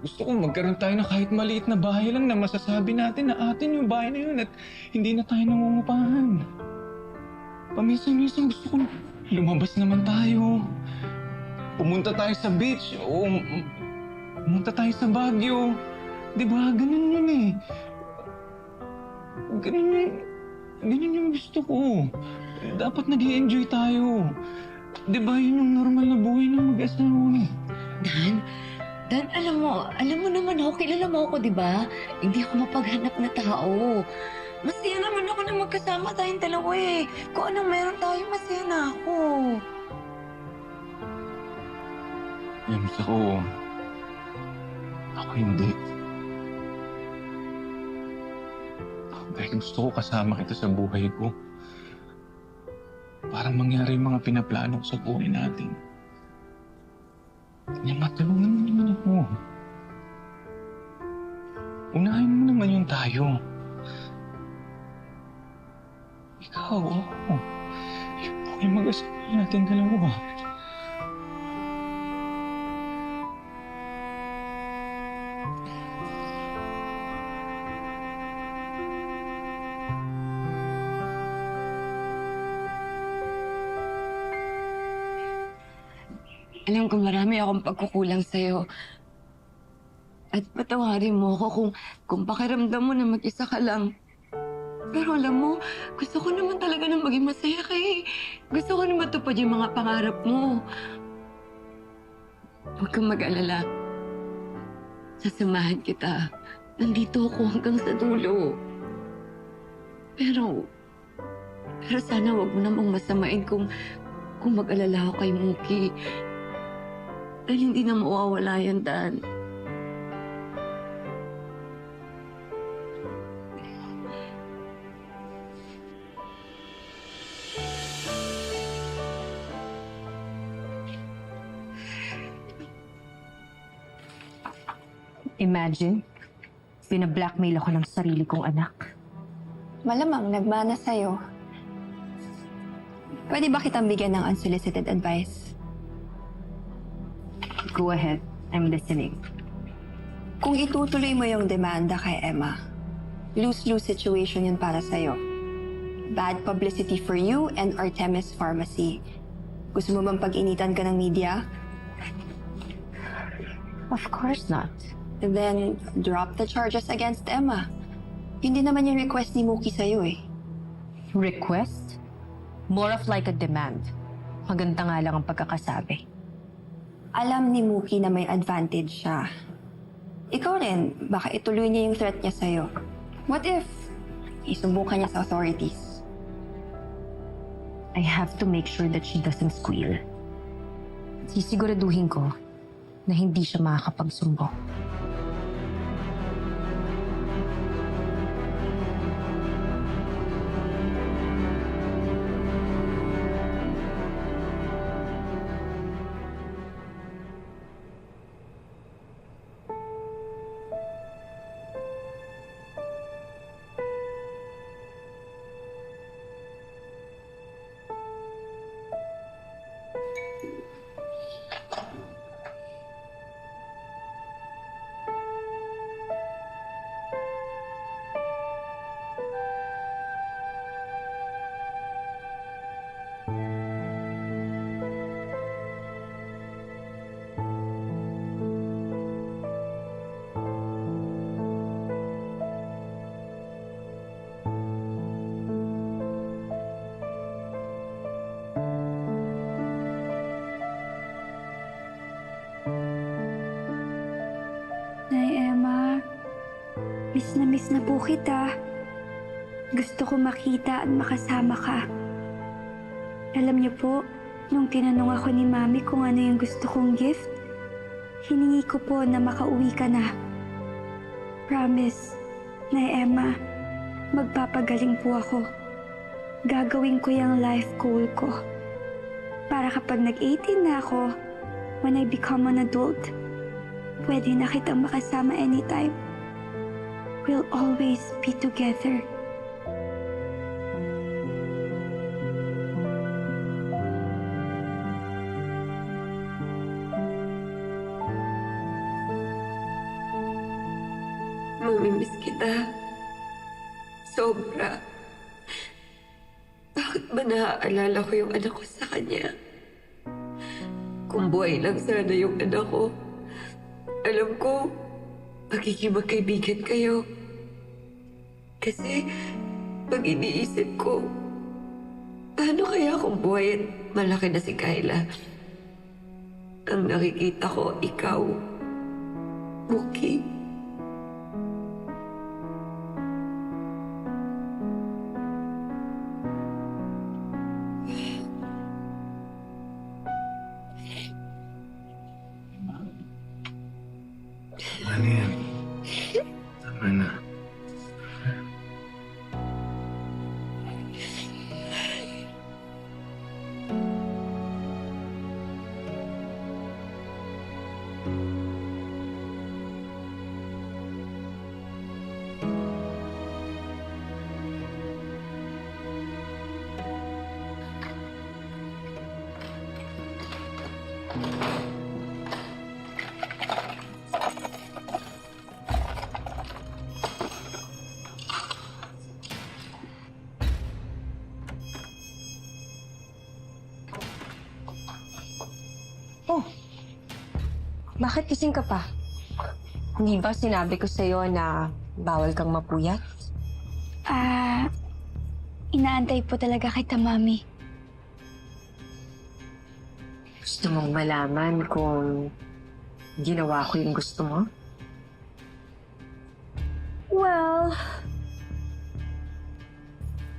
Gusto kong magkaroon tayo ng kahit maliit na bahay lang na masasabi natin na atin yung bahay na yun at hindi na tayo nangungupahan. Paminsan-minsan gusto kong lumabas naman tayo. Pumunta tayo sa beach o pumunta tayo sa Baguio. Diba? Ganun yun eh. Ganun yung gusto ko. Dapat nag-i-enjoy tayo. Diba yun yung normal na buhay ng mag-asawa? Dan, alam mo naman ako, kilala mo ako, di ba? Hindi ako mapaghanap na tao. Masaya naman ako na magkasama tayong dalawa eh. Kung anong meron tayo, masaya na ako. James, ako hindi. Dahil gusto ko kasama kita sa buhay ko. Para mangyari yung mga pinaplano ko sa buhay natin. Kaya matulungan mo naman ako. Unahin mo naman yung tayo. Ikaw, ako. Yung mag-asawa natin dalawa. Alam ko marami akong pagkukulang sa'yo. At patawarin mo ako kung pakiramdam mo na mag-isa ka lang. Pero alam mo, gusto ko naman talaga na maging masaya ka eh. Gusto ko na matupad yung mga pangarap mo. Huwag kang mag-alala. Sasamahan kita. Nandito ako hanggang sa dulo. Pero sana huwag mo namang masamain kung mag-alala ako kay Mookie. Dahil hindi na mawawala yan, Dan. Imagine, binablackmail ako ng sarili kong anak. Malamang nagmana sa'yo. Pwede ba kitang bigyan ng unsolicited advice? Go ahead, I'm listening. Kung itutuloy mo yung demanda kay Emma, lose-lose situation yun para sa'yo. Bad publicity for you and Artemis Pharmacy. Gusto mo bang pag-initan ka ng media? Of course not. Then, drop the charges against Emma. Hindi naman yung request ni Mookie sa'yo eh. Request? More of like a demand. Maganda nga lang ang pagkakasabi. Alam ni Mookie na may advantage siya. ikaw rin, baka ituloy niya yung threat niya sa'yo. What if isumbong ka niya sa authorities? I have to make sure that she doesn't squeal. Sisiguraduhin ko na hindi siya makakapagsumbong. Nay Emma, miss na po kita. Gusto ko makita at makasama ka. Alam niyo po, nung tinanong ako ni Mami kung ano yung gusto kong gift, hiningi ko po na makauwi ka na. Promise, Nay Emma, magpapagaling po ako. Gagawin ko yung life goal ko. Para kapag nag-18 na ako, when I become an adult, pwede na kitang makasama anytime. We'll always be together. Mamimiss kita. Sobra. Bakit ba naaalala ko yung anak ko sa kanya? Kung buhay lang sana yung anak ko, alam ko, magiging magkaibigan kayo. Kasi, pag iniisip ko, paano kaya kung buhay at malaki na si Kyla? Ang nakikita ko, ikaw, Mookie. Ano yan? Tama na. Oh, bakit kising ka pa? Hindi ba sinabi ko sa'yo na bawal kang mapuyat? Inaantay po talaga kita, Mami. Gusto mong malaman kung ginawa ko yung gusto mo? Well,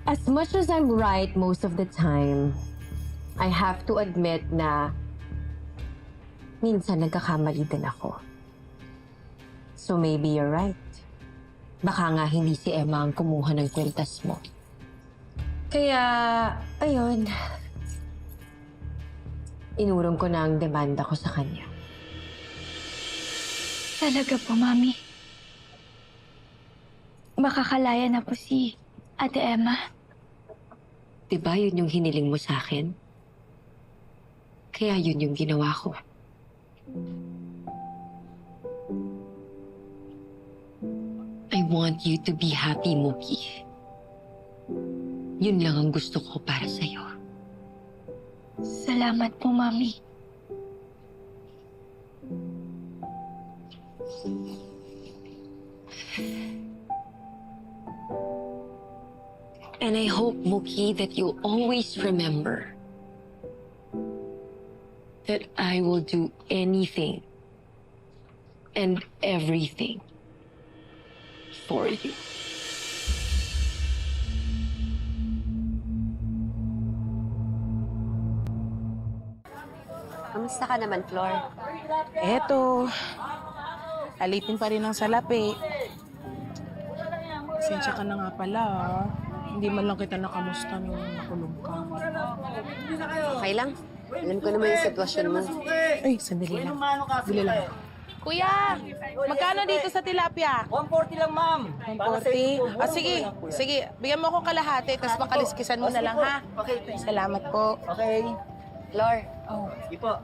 as much as I'm right most of the time, I have to admit na minsan nagkakamali din ako. So maybe you're right. Baka nga hindi si Emma ang kumuha ng kwintas mo. Kaya, ayun. Inurong ko na ang demanda ko sa kanya. Talaga po, Mami. Makakalaya na po si Ate Emma. Diba yun yung hiniling mo sa akin? Kaya yun yung ginawa ko. I want you to be happy, Mookie. Yun lang ang gusto ko para sa'yo. Salamat po, Mami. And I hope, Mookie, that you'll always remember that I will do anything and everything for you. Kamusta ka naman, Flor? Eto, alipin pa rin ang salapi. Pasensya ka na nga pala, ha? Hindi man lang kita nakamusta nung nakulong ka. Okay lang. Alam ko naman yung sitwasyon mo. Ay, sandali lang. Dili lang. Kuya, magkano dito sa tilapia? 140 lang, ma'am. 140? Ah, sige. Sige, bigyan mo akong kalahati, tapos makaliskisan mo na lang, ha? Okay. Salamat po. Okay. Flor, Ipo.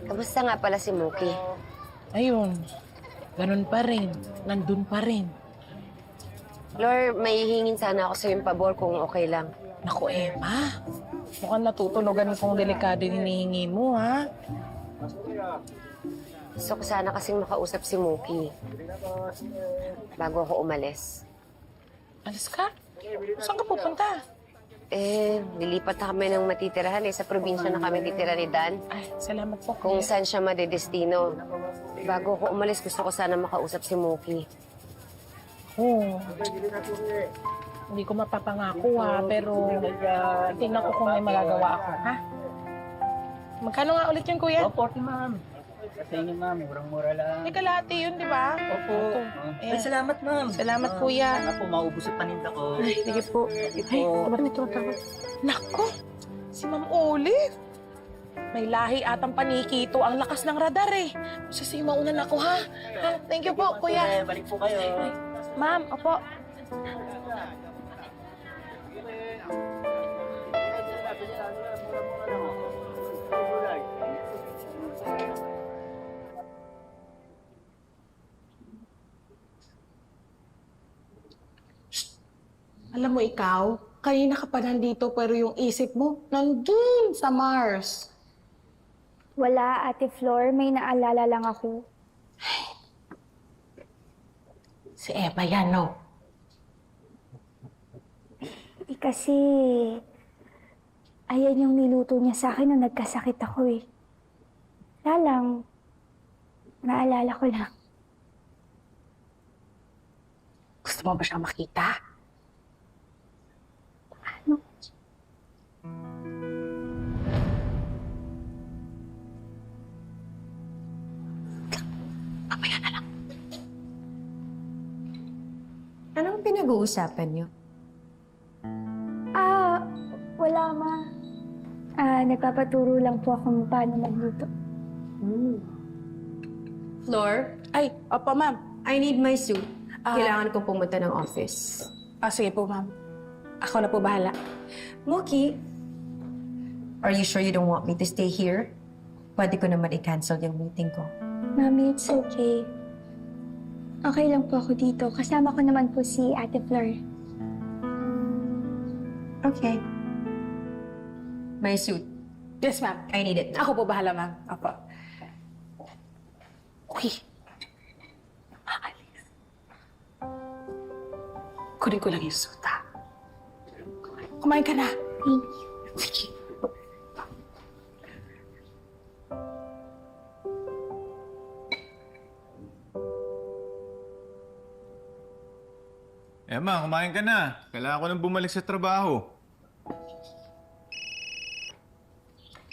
kamusta nga pala si Mookie? Ayun, ganun pa rin. Nandun pa rin. Flor, may hihingin sana ako sa yung pabor kung okay lang. Naku, Emma. Mukhang natutulogan kong delikado yung hinihingi mo, ha? Gusto ko sana kasing makausap si Mookie bago ako umalis. Alis ka? Saan ka pupunta? Lilipat na kami ng matitirahan sa probinsya na kami titira ni Dan. Ay, salamat po. Kung saan siya madedestino. Bago ako umalis, gusto ko sana makausap si Mookie. Oo. Hindi ko mapapangako, ha? Pero tingnan ko kung may magagawa ako, ha? Magkano nga ulit yun, kuya? 140, ma'am. Sa inyo, ma'am. Murang-mura lang. May kalahati yun, di ba? Opo. Ay, salamat, ma'am. Salamat, kuya. Ako, maubos ang paninda ko. Ay, sige po. Sige Ay, po. ba't may tumatawag? Nako! Si Ma'am Olive! May lahi atang panikito. Ang lakas ng radar, eh. Kasi si maunan ako, ha? Thank you po, kuya. Balik po kayo. Ay, ma'am, opo. Alam mo ikaw, kanina ka pa nandito pero yung isip mo nandun sa Mars. Wala, Ate Flor. May naalala lang ako. Si Eva yan, no? Kasi ayan yung niluto niya sa akin nung nagkasakit ako eh. Wala lang. Naalala ko lang. Gusto mo ba siyang makita? Ano? Mamaya na lang. Anong pinag-uusapan niyo? Wala, Ma. Nagpapaturo lang po ako paano magluto. Flor, Ay, opo, ma'am. I need my suit. Kailangan kong pumunta ng office. Sige po, ma'am. Ako na po bahala. Mookie, are you sure you don't want me to stay here? Pwede ko naman i-cancel yung meeting ko. Mami, it's okay. Okay lang po ako dito. Kasama ko naman po si Ate Flor. Okay. My suit. Yes, ma'am. I need it now. Ako po bahala, ma'am. Opo. Okay. Aalis. Kunin ko lang yung suit, ha? Kumain ka na. Thank you. Sige. Emma, kumain ka na. Kailangan ko nang bumalik sa trabaho.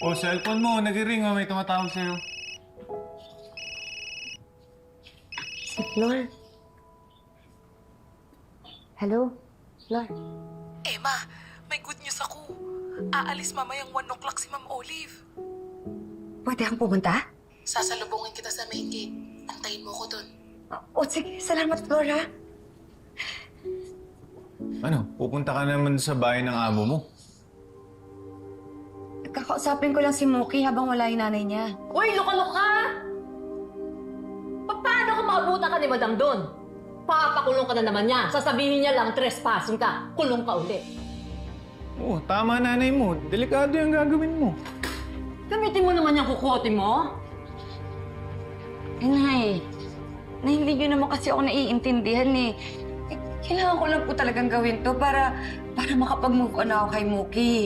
Oh, cellphone mo. Nag-ring. May tumatawag sa'yo. Si Flor. Hello? Flor? Emma, may good news ako. Aalis mamayang 1 o'clock si Ma'am Olive. Pwede akong pumunta? Sasalubungin kita sa main gate. Antayin mo ko doon. Sige. Salamat, Flora. Ano? Pupunta ka naman sa bahay ng amo mo? Kakausapin ko lang si Mookie habang wala yung nanay niya. Uy, luka-luka! Paano kung maabutan ka ni Madam doon? Papakulong ka na naman niya. Sasabihin niya lang, trespassing ka. Kulong ka ulit. Oo, tama nanay mo. Delikado yung gagawin mo. Gamitin mo naman yung kukote mo. Nay, hindi niyo naman kasi ako naiintindihan eh. Kailangan ko lang po talagang gawin to para makapag-move on ako kay Mookie.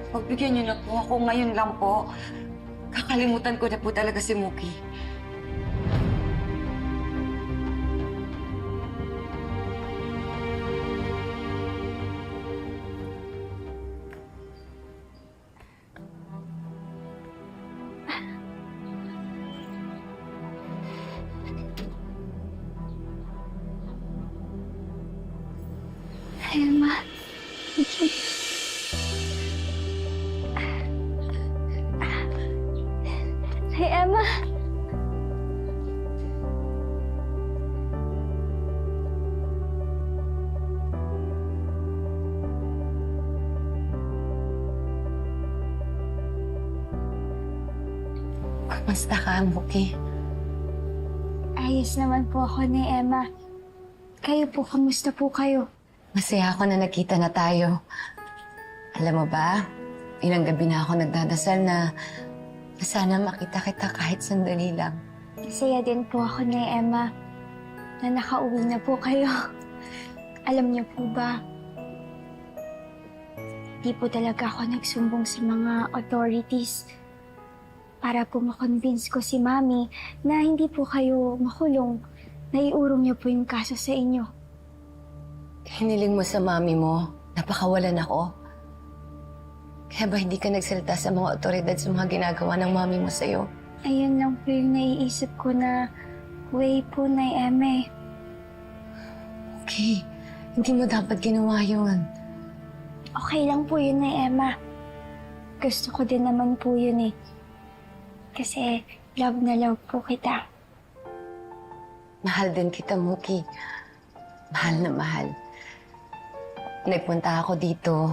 Pagbigyan niyo na po ako ngayon lang po. Kakalimutan ko na po talaga si Mookie. Hey, Emma. Kamusta ka, Muki? Ayos naman po ako ni Emma. Kayo po, kamusta po kayo? Masaya ako na nakita na tayo. Alam mo ba, ilang gabi na ako nagdadasal na sana makita kita kahit sandali lang. Masaya din po ako ni Emma na nakauwi na po kayo. Alam niyo po ba, di po talaga ako nagsumbong sa mga authorities para po makonvince ko si Mami na hindi po kayo makulong. Naiurong niyo po yung kaso sa inyo. Hiniling mo sa Mami mo, napakawalan ako. Kaya ba hindi ka nagsalita sa mga otoridad sa mga ginagawa ng Mami mo sa'yo? Ayun lang po yung naiisip ko na way po na Emma. Okay, hindi mo dapat ginawa yun. Okay lang po yun na Emma. Gusto ko din naman po yun eh. Kasi love na love po kita. Mahal din kita, Muki. Mahal na mahal. Nagpunta ako dito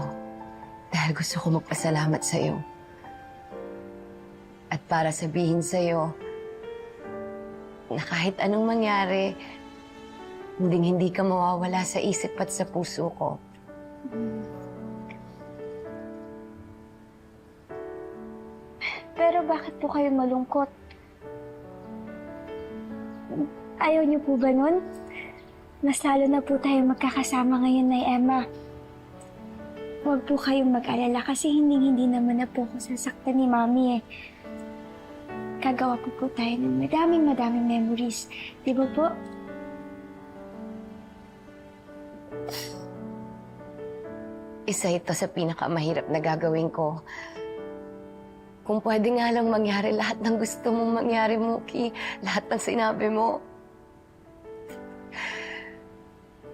dahil gusto ko magpasalamat sa'yo. At para sabihin sa'yo na kahit anong mangyari, hindi ka mawawala sa isip at sa puso ko. Pero bakit po kayo malungkot? Ayaw niyo po ba nun? Mas lalo na po tayo magkakasama ngayon na Emma. Huwag po kayong mag-alala kasi hindi naman na po ako sasaktan ni Mami eh. Gagawa po tayo ng madaming memories. Di ba po? Isa ito sa pinakamahirap na gagawin ko. Kung pwede nga lang mangyari lahat ng gusto mong mangyari, Muki. Lahat ng sinabi mo.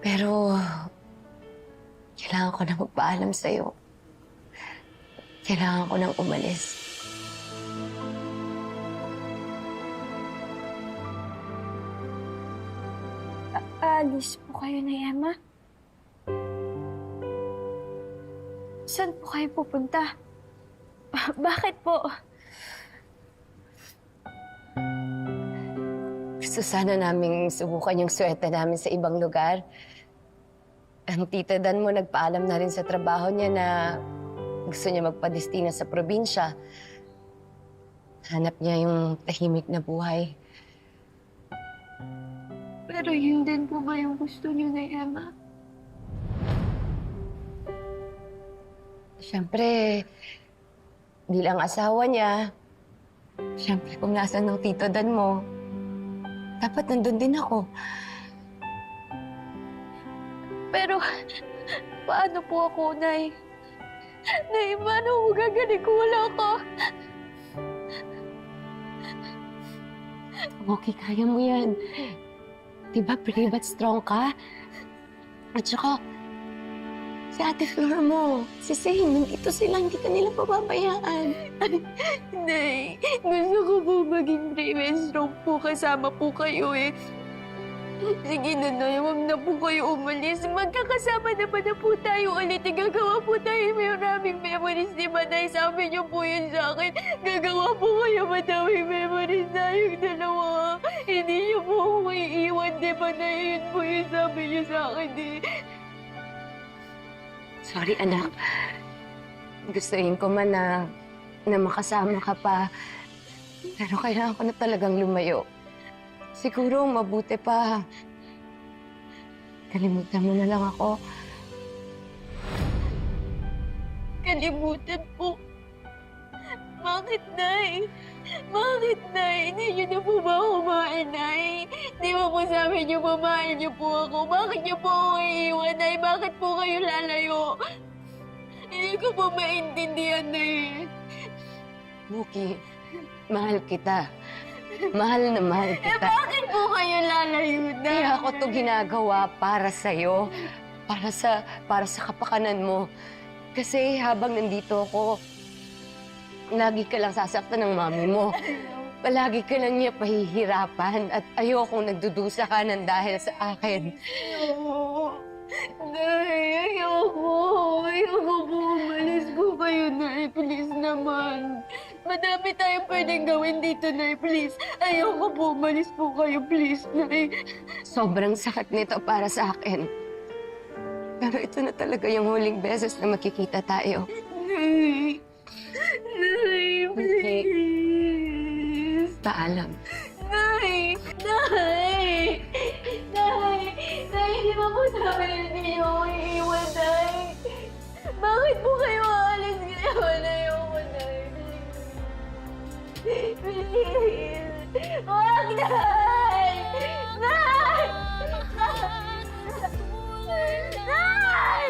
Pero, kailangan ko na magpaalam sa'yo. Kailangan ko nang umalis. Aalis po kayo na Emma? Saan po kayo pupunta? Bakit po? Gusto sana naming subukan yung swerte namin sa ibang lugar. Ang tita Dan mo nagpaalam na rin sa trabaho niya na gusto niya magpadestina sa probinsya. Hanap niya yung tahimik na buhay. Pero yun din po ba yung gusto niyo na Emma? Siyempre, bilang asawa niya, siyempre kung nasan ng tito Dan mo, dapat nandun din ako. Pero, paano po ako, Nay? Nay, paano ko gagaling kung wala ka? Okay, kaya mo yan. Diba, brave but strong ka? At saka, si Ate Flor mo, si Zane, nandito sila, hindi ka nila pababayaan. Nay, gusto ko po maging brave and strong po kasama po kayo eh. Sige na, Nay, huwag na po kayo umalis. Magkakasama naman na po tayo ulit. Gagawa po tayo maraming memories, di ba, Nay? Sabi niyo po yun sa akin. Gagawa po kayo madaming memories tayong dalawa. Hindi niyo po ako iiwan, di ba, Nay? Yun po yung sabi niyo sa akin eh. Sorry, anak. Gustuin ko man na makasama ka pa. Pero kailangan ko na talagang lumayo. Siguro mabuti pa. Kalimutan mo na lang ako. Kalimutan po. Bakit, Nay? Bakit, Nay? Hindi niyo na po ba ako mahal, Nay? Di ba po sabi niyo po mahal niyo po ako? Bakit niyo po ako iiwan, Nay? Bakit po kayo lalayo? Hindi ko po maintindihan, Nay. Muki, mahal kita. Mahal na mahal kita. Bakit po kayo lalayo, Nay? Kaya ako to ginagawa para sa'yo. para sa kapakanan mo. Kasi habang nandito ako, lagi ka lang sasaktan ng mami mo. Palagi ka lang niya pahihirapan at ayokong nagdudusa ka ng dahil sa akin. Nay, ayoko. Ayoko po. Umalis po kayo, Nay. Please naman. Madami tayong pwedeng gawin dito, Nay. Please. Ayoko po. Umalis po kayo, please, Nay. Sobrang sakit nito para sa akin. Pero ito na talaga yung huling beses na magkikita tayo. Nay. Nay, please. Paalam. Nay! Nay! Nay! Nay, hindi ba po sabi hindi niyo ako iiwan, Nay? Bakit po kayo aalis ngayon? Ayoko, Nay. Please! Wag, Nay! Nay! Nay! Nay!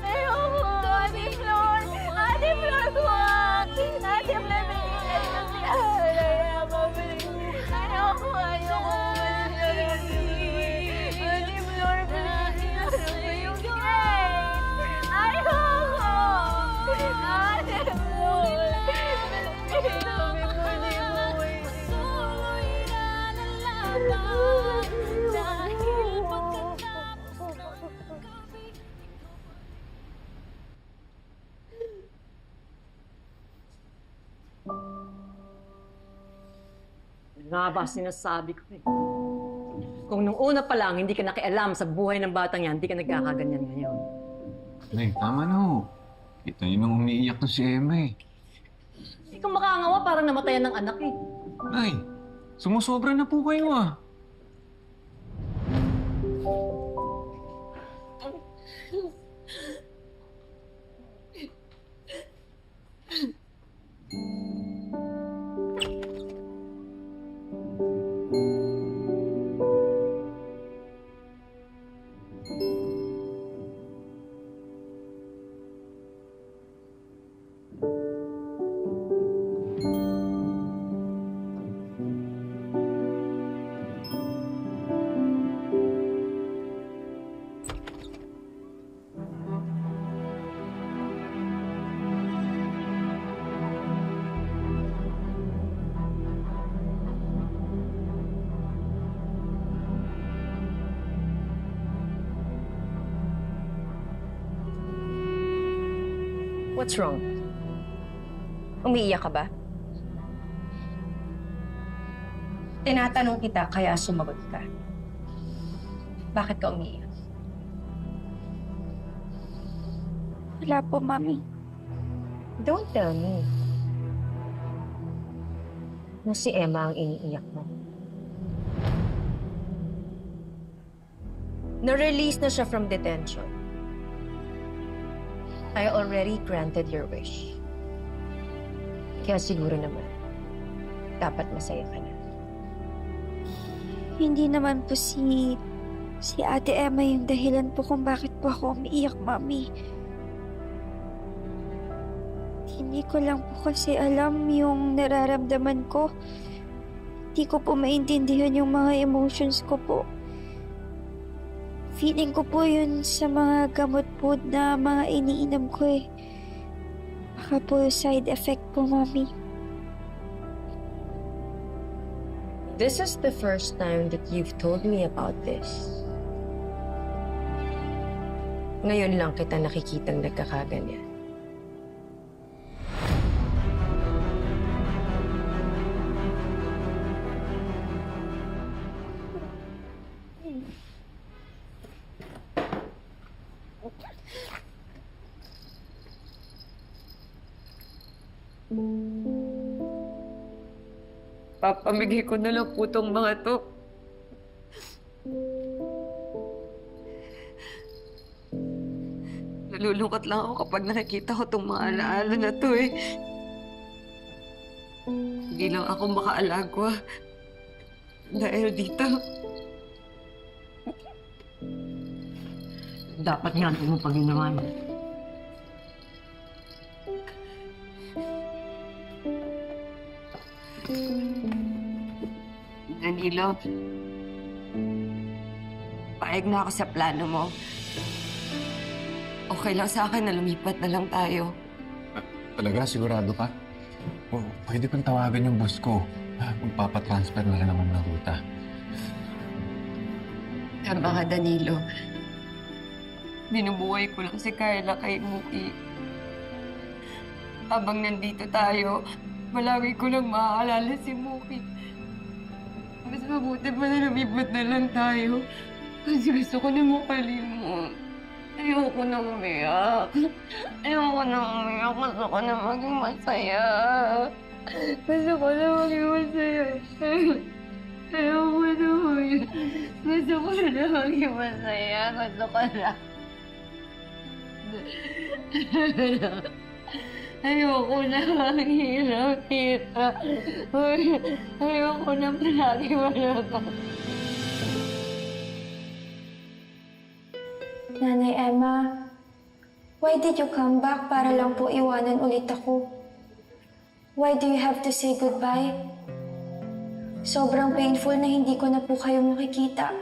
Ayoko! Ate Flor! Ate Flor, wag! Ate Flor, ayoko, ayoko. Ate Flor, please. Ayoko. Ayoko. Ate Flor. Sabi mo, hindi mo Nga ba, sinasabi ko eh. Kung nung una pa lang, hindi ka nakialam sa buhay ng batang yan, hindi ka nagkakaganyan ngayon. Nay, tama na ho. Kita niyo nang umiiyak na si Emma eh. Hindi ka makangawa, parang namatayan ng anak eh. Nay, sumusobra na po kayo ah. What's wrong? Umiiyak ka ba? Tinatanong kita, kaya sumagot ka. Bakit ka umiiyak? Wala po, Mami. Don't tell me na si Emma ang iniiyak mo. Na-release na siya from detention. I already granted your wish. Kaya siguro naman, dapat masaya ka na. Hindi naman po si Ate Emma yung dahilan po kung bakit po ako umiiyak, Mami. Hindi ko lang po kasi alam yung nararamdaman ko. Hindi ko po maintindihan yung mga emotions ko po. Feeling ko po yun sa mga gamot po na mga iniinom ko eh. Baka po side effect po, Mami. This is the first time that you've told me about this. Ngayon lang kita nakikitang nagkakaganyan. Papamigay ko na lang po tong mga to. Nalulungkot lang ako kapag nakikita ko tong mga alaala na to eh. Hindi lang ako makaalagwa dahil dito. Dapat nga mo pag ginawa mo. Danilo, pumayag na ako sa plano mo. Okay lang sa akin na lumipat na lang tayo. Talaga? Sigurado ka? O, pwede pang tawagan yung boss ko. Magpapatransfer na rin naman ng ruta. Tama ka, Danilo. Binubuhay ko lang si Carla kay Muki. Habang nandito tayo, malagi ko lang maaalala si Muki. Mas mabuti pa na lumipat na lang tayo. Kasi gusto ko na makalimot. Ayoko na umiyak. Ayoko na umiyak. Gusto ko na maging masaya. Gusto ko na maging masaya. Ayoko na umiyak. Gusto ko na maging masaya. Gusto ko na. Ayoko na hirap-hirap. Ayoko na palagi malabang. Nanay Emma, why did you come back para lang po iwanan ulit ako? Why do you have to say goodbye? Sobrang painful na hindi ko na po kayo makikita.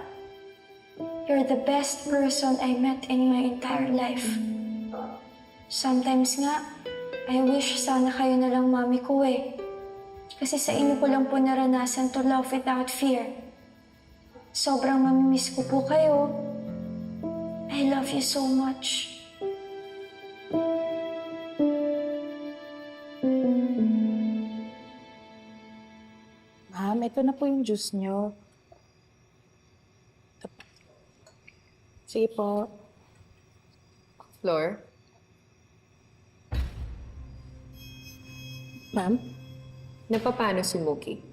You're the best person I met in my entire life. Sometimes nga, I wish sana kayo na lang mami ko eh. Kasi sa inyo ko lang po naranasan to love without fear. Sobrang mamimiss ko po kayo. I love you so much. Ma'am, ito na po yung juice nyo. Sige po. Flor? Ma'am? Napapano si Muki?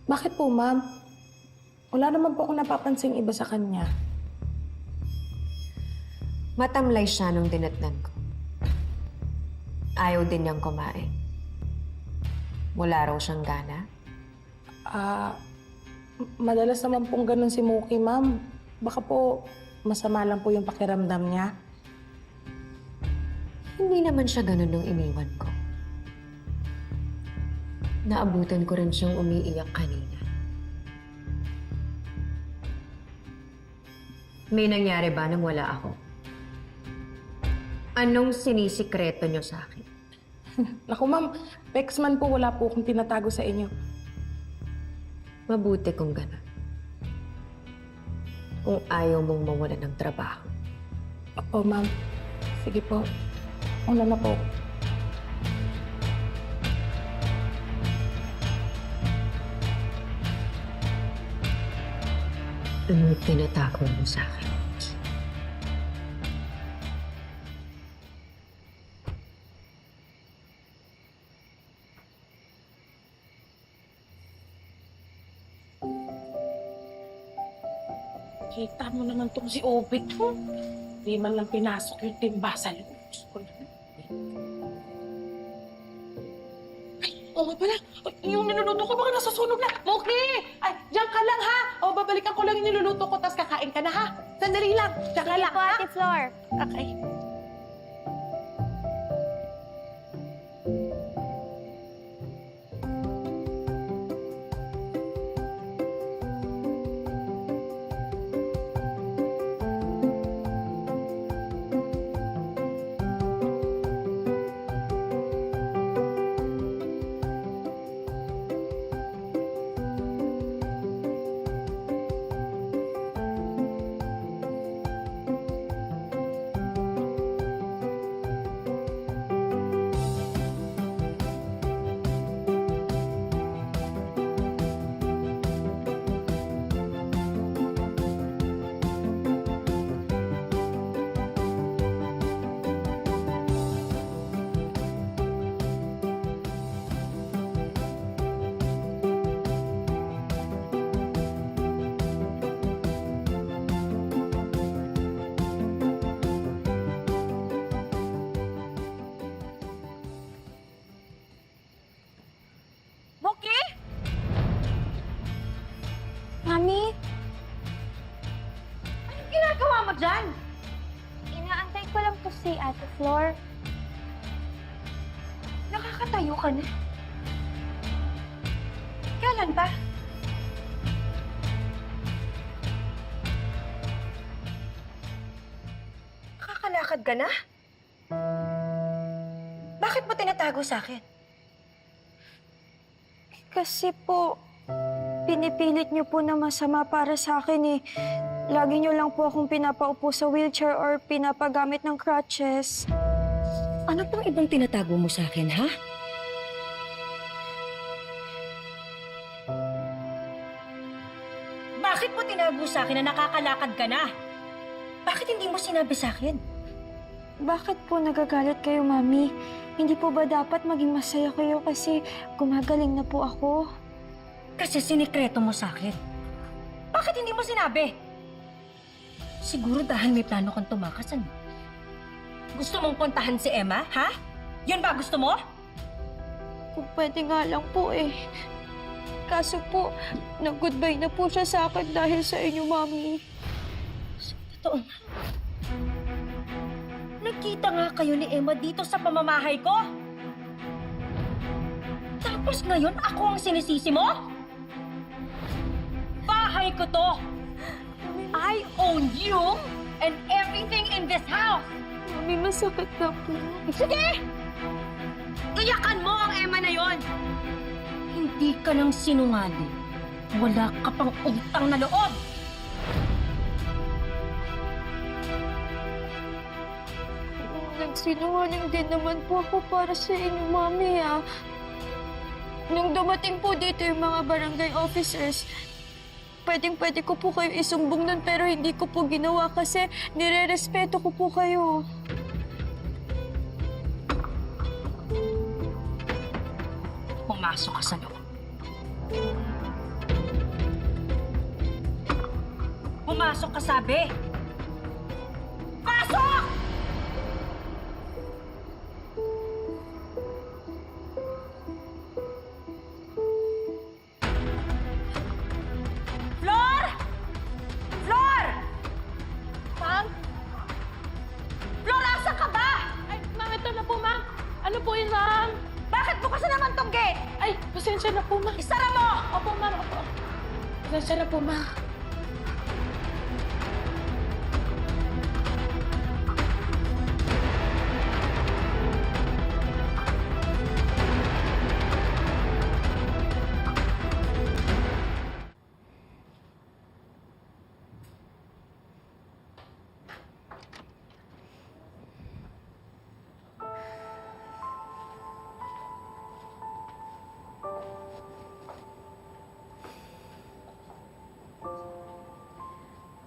Bakit po, ma'am? Wala naman po akong napapansing iba sa kanya. Matamlay siya nung dinatnan ko. Ayaw din niyang kumain. Wala raw siyang gana. Madalas naman pong ganun si Muki, ma'am. Baka po masama lang po yung pakiramdam niya. Hindi naman siya ganun nung iniwan ko. Naabutan ko rin siyang umiiyak kanina. May nangyari ba nang wala ako? Anong sinisikreto niyo sa akin? Naku, ma'am. Pexman po, wala po akong tinatago sa inyo. Mabuti kung gano'n. Kung ayaw mong mawala ng trabaho. Opo, ma'am. Sige po. Una na po. Anong tinatago mo sa akin? Kita mo naman tong si Obit, ho. Di man lang pinasok yung timba sa loob. Diyos ko naman. Ay, oo nga pala. Yung niluluto ko, baka nasusunog na. Muki! Ay, diyan ka lang, ha? O, babalikan ko lang yung niluluto ko, tas kakain ka na, ha? Sandali lang. Diyan ka lang, ha? Ate Flor. Okay. Muki? Mami? Anong ginagawa mo dyan? Inaantay ko lang po si Ate Flor. Nakakatayo ka na. Kailan ba? nakakalakad ka na? Bakit mo tinatago sa akin? Kasi po, pinipilit niyo po na masama para sa akin eh. Lagi niyo lang po akong pinapaupo sa wheelchair or pinapagamit ng crutches. Ano pang ibang tinatago mo sa akin, ha? Bakit mo tinago sa akin na nakakalakad ka na? Bakit hindi mo sinabi sa akin? Bakit po nagagalit kayo, Mami? Hindi po ba dapat maging masaya kayo kasi gumagaling na po ako? Kasi sinikreto mo sa akin. Bakit hindi mo sinabi? Siguro dahil may plano kang tumakas, ano? Gusto mong puntahan si Emma, ha? Yun ba gusto mo? Kung pwede nga lang po eh. Kaso po, nag-goodbye na po siya sa akin dahil sa inyo, Mami. Totoo nga. Nagkita nga kayo ni Emma dito sa pamamahay ko. Tapos ngayon, ako ang sinisisi mo? Bahay ko to. I own you and everything in this house. Mami, masakit na po. Sige! Iyakan mo ang Emma na yon. Hindi ka nang sinungaling. Wala ka pang utang na loob. Nagsinungaling din naman po ako para sa inyo, Mami, ah. Nung dumating po dito yung mga barangay officers, pwedeng-pwede ko po kayo isumbong nun pero hindi ko po ginawa kasi nire-respeto ko po kayo. Pumasok ka sa loob. Pumasok ka, sabi! Pasok! Flor! Flor! Ma'am? Flor, asan ka ba? Ay, ma'am, ito na po, ma'am. Ano po yun, ma'am? Bakit bukas na naman tong gate? Ay, pasensya na po, ma'am. Isara mo! Opo, ma'am, opo. Pasensya na po, ma'am.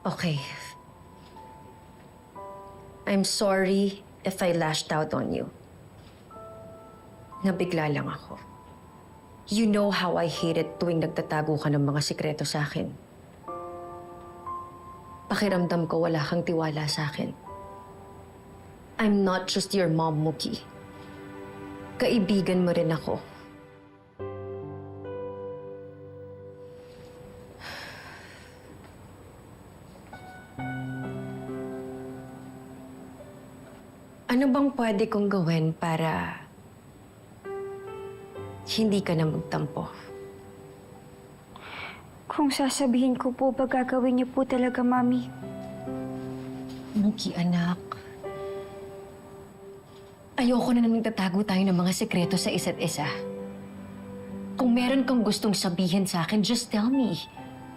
Okay. I'm sorry if I lashed out on you. Nabigla lang ako. You know how I hate it tuwing nagtatago ka ng mga sikreto sa akin. Pakiramdam ko wala kang tiwala sa akin. I'm not just your mom, Mookie. Kaibigan mo rin ako. Ano bang pwede kong gawin para hindi ka na magtampo? Kung sasabihin ko po ba gagawin niyo po talaga, Mami? Mookie, anak. Ayoko na nagtatago tayo ng mga sekreto sa isa't isa. Kung meron kang gustong sabihin sa akin, just tell me.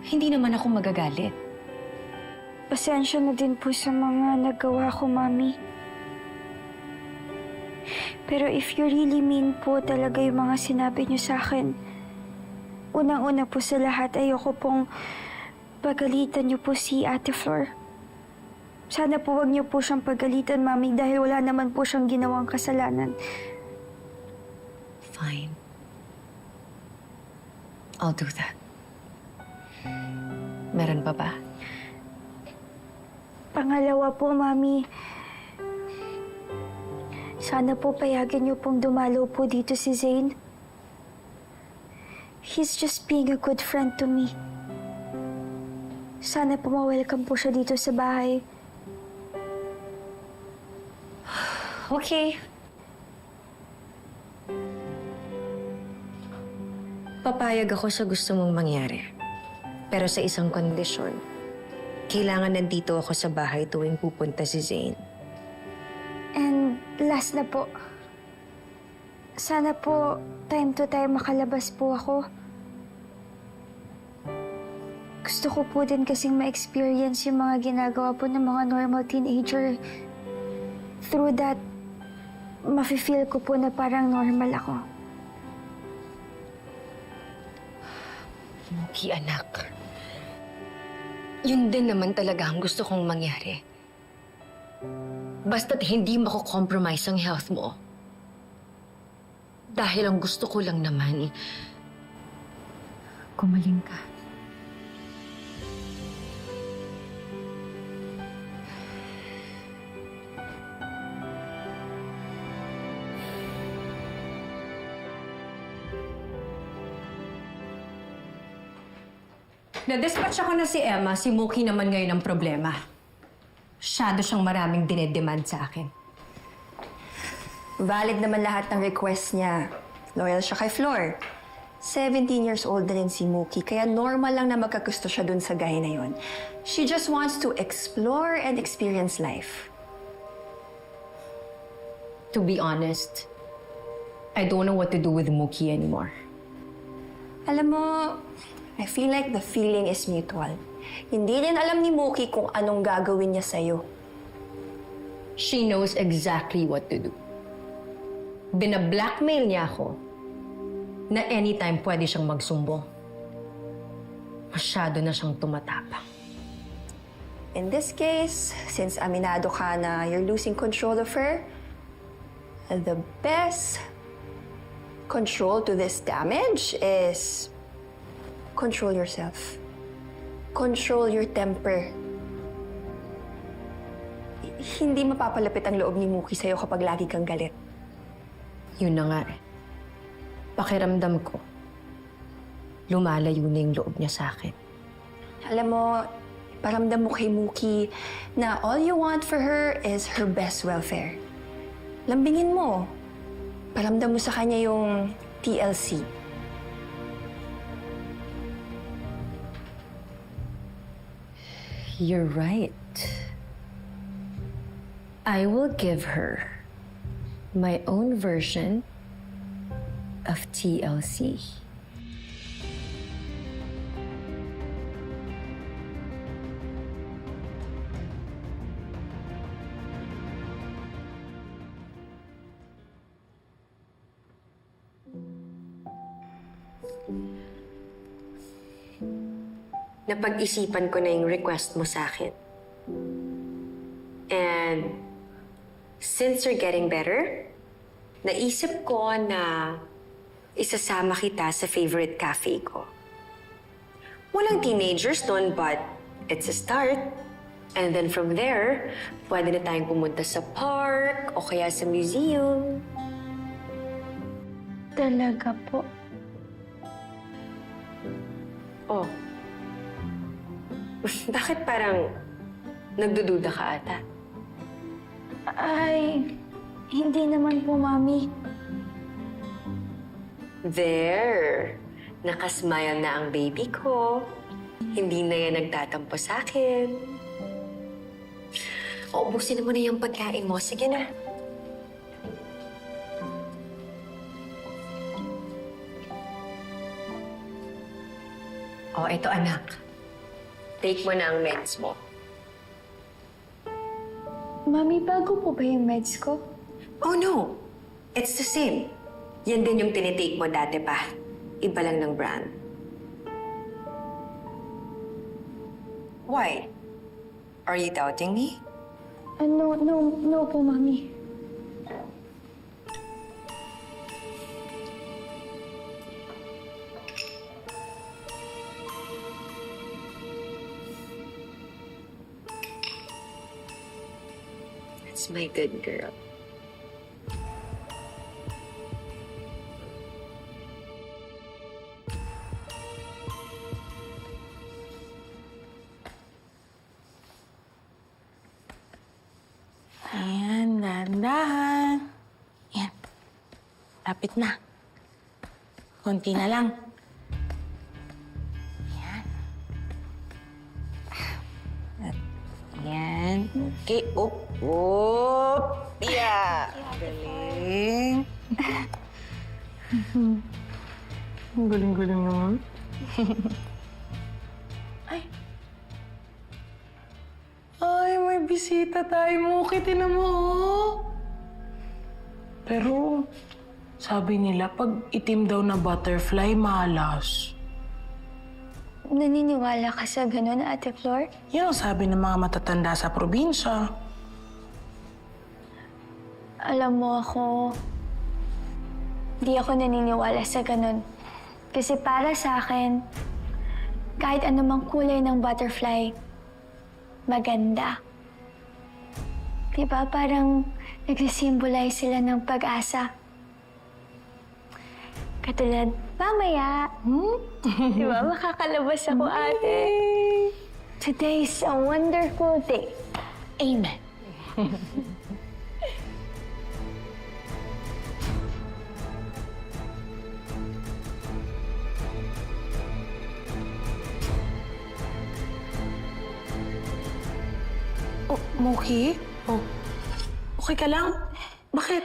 Hindi naman ako magagalit. Pasensya na din po sa mga nagawa ko, Mami. Pero if you really mean po talaga yung mga sinabi niyo sa akin, unang-una po sa lahat, ayoko pong pagalitan niyo po si Ate Flor. Sana po wag niyo po siyang pagalitan, Mami, dahil wala naman po siyang ginawang kasalanan. Fine. I'll do that. Meron pa ba? Pangalawa po, Mami, sana po payagan niyo pong dumalo po dito si Zane. He's just being a good friend to me. Sana po ma-welcome po siya dito sa bahay. Okay. Papayag ako sa gusto mong mangyari. Pero sa isang kondisyon. Kailangan nandito ako sa bahay tuwing pupunta si Zane. last na po. Sana po, time to time makalabas po ako. Gusto ko po din kasing ma-experience yung mga ginagawa po ng mga normal teenager. Through that, mafe-feel ko po na parang normal ako. Muki, anak. Yun din naman talaga ang gusto kong mangyari. Basta't hindi mako-compromise ang health mo. Dahil ang gusto ko lang naman, gumaling ka. Na-dispatch ako na si Emma, si Muki naman ngayon ang problema. Masyado siyang maraming dinedemand sa akin. Valid naman lahat ng request niya. Loyal siya kay Flor. 17 years old na rin si Muki, kaya normal lang na magkagusto siya dun sa guy na yun. She just wants to explore and experience life. To be honest, I don't know what to do with Muki anymore. Alam mo, I feel like the feeling is mutual. Hindi rin alam ni Muki kung anong gagawin niya sa'yo. She knows exactly what to do. Bina-blackmail niya ako na anytime pwede siyang magsumbong. Masyado na siyang tumatapang. In this case, since aminado ka na you're losing control of her, the best control to this damage is control yourself. Control your temper. Hindi mapapalapit ang loob ni Muki sa'yo kapag lagi kang galit. Yun na nga eh. Pakiramdam ko, lumalayo na yung loob niya sa akin. Alam mo, paramdam mo kay Muki na all you want for her is her best welfare. Lambingin mo. Paramdam mo sa kanya yung TLC. You're right. I will give her my own version of TLC. Napag-isipan ko na yung request mo sa akin. And since you're getting better, naisip ko na isasama kita sa favorite cafe ko. Walang teenagers doon, but it's a start. And then from there, pwede na tayong pumunta sa park o kaya sa museum. Talaga po. Oh. Bakit parang nagdududa ka ata? Ay, hindi naman po, Mami. There! Nakasmile na ang baby ko. Hindi na yan nagtatampo sa akin. Ubusin mo na yung pagkain mo. Sige na. Oh, ito anak. Take mo na ang meds mo. Mami, bago po ba yung meds ko? Oh no! It's the same. Yan din yung tinitake mo dati pa. Iba lang ng brand. Why? Are you doubting me? No po, Mami. That's my good girl. Ayan, dahan-dahan. Ayan. Lapit na. Konti na lang. Ayan. Ayan. Okay, up. Yeah. Galing. Ang galing-galing naman. Ay, may bisita tayo, Muki. Tinan mo, oh. Pero, sabi nila, pag itim daw na butterfly, malas. Naniniwala ka sa ganun, Ate Flor? Yan ang sabi ng mga matatanda sa probinsya. Alam mo ako, di ako naniniwala sa ganun. Kasi para sa akin, kahit anumang kulay ng butterfly, maganda. Diba parang nagsisimbolize sila ng pag-asa. Katulad, mamaya. Diba makakalabas ako, ate? Today is a wonderful day. Amen. Oh, Muki? Oh, okay ka lang? Bakit?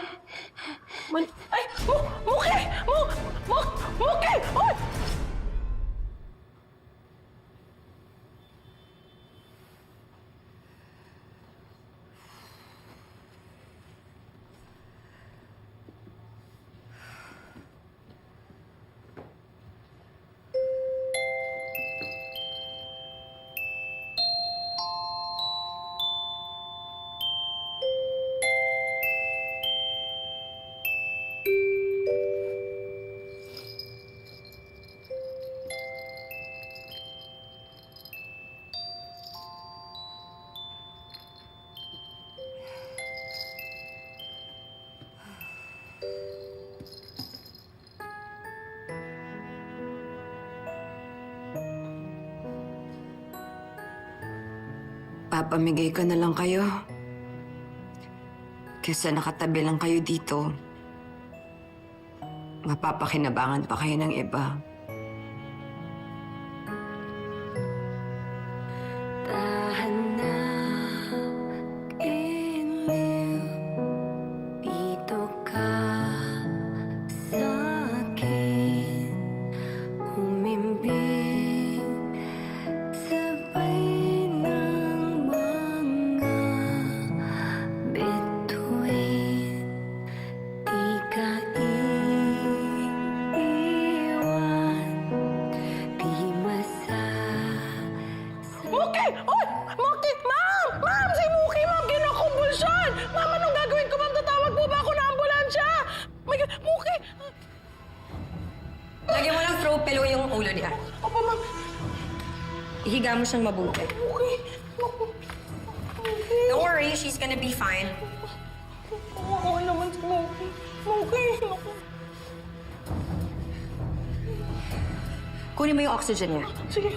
Ay! Muki! Muki! Oh! Papamigay ko na lang kayo. Kesa nakatabi lang kayo dito, mapapakinabangan pa kayo ng iba. Tahan na, iliw, dito ka sa akin, umimbing, sabay ng mga bituin, di ka iiwan, di Muki! Oy! Muki! Ma'am! Ma'am! Si Muki, ma'am! Kinakumbulsyon! Ma'am, anong gagawin ko, ma'am? Tatawag po ba ako ng ambulansya? Muki! Lagyan mo ng throw pillow yung ulo niya. Opo, ma'am. Ihiga mo siyang mabuti. Muki! Don't worry, she's gonna be fine. Oo naman si Muki. Muki! Kunin mo yung oxygen niya. Sige.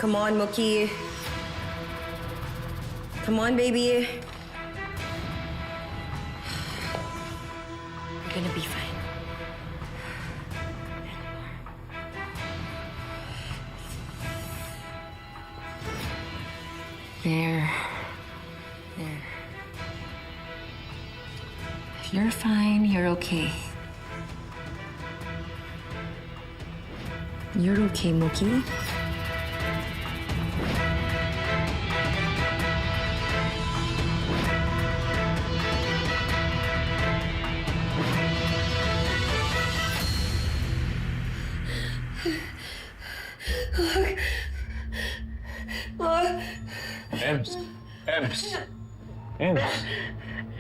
Come on, Mookie. Come on, baby. You're gonna be fine. There. You're fine. You're okay. You're okay, Mookie.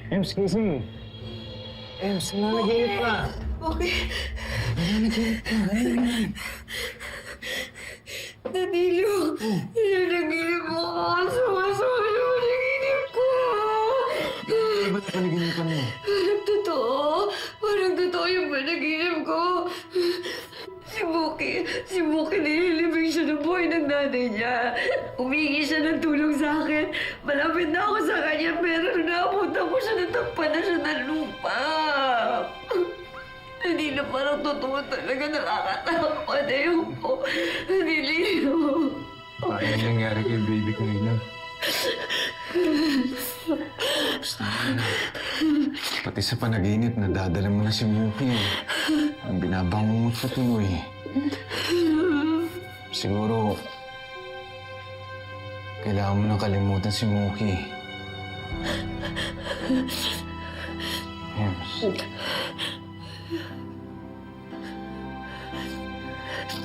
Ems, gising. Ems, nananaginip ka. Okay. Nananaginip ka. Ayun. Danilo, nanaginip mo ako. Sumasama yung panaginip ko. Ba't panaginipan mo? Parang totoo. Parang totoo yung panaginip ko. Si Muki nililibing siya ng buhay ng nanay niya. Humingi siya ng tulong sa akin. Malapit na ako sa kanya, pero naabutan ko siya, natakpan na siya ng lupa. Hindi na parang totoo talaga, nakakatakot na yung po. Danilo. Ano nangyari kay baby kanina? Basta na. Pati sa panaginip, nadadala mo na si Muki. Ang binabangungot ko tuloy. Siguro, kailangan mo nang kalimutan si Muki. Ems.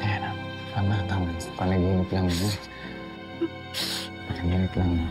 Ayan na. Tama. Panaginip lang mo. Panaginip lang mo.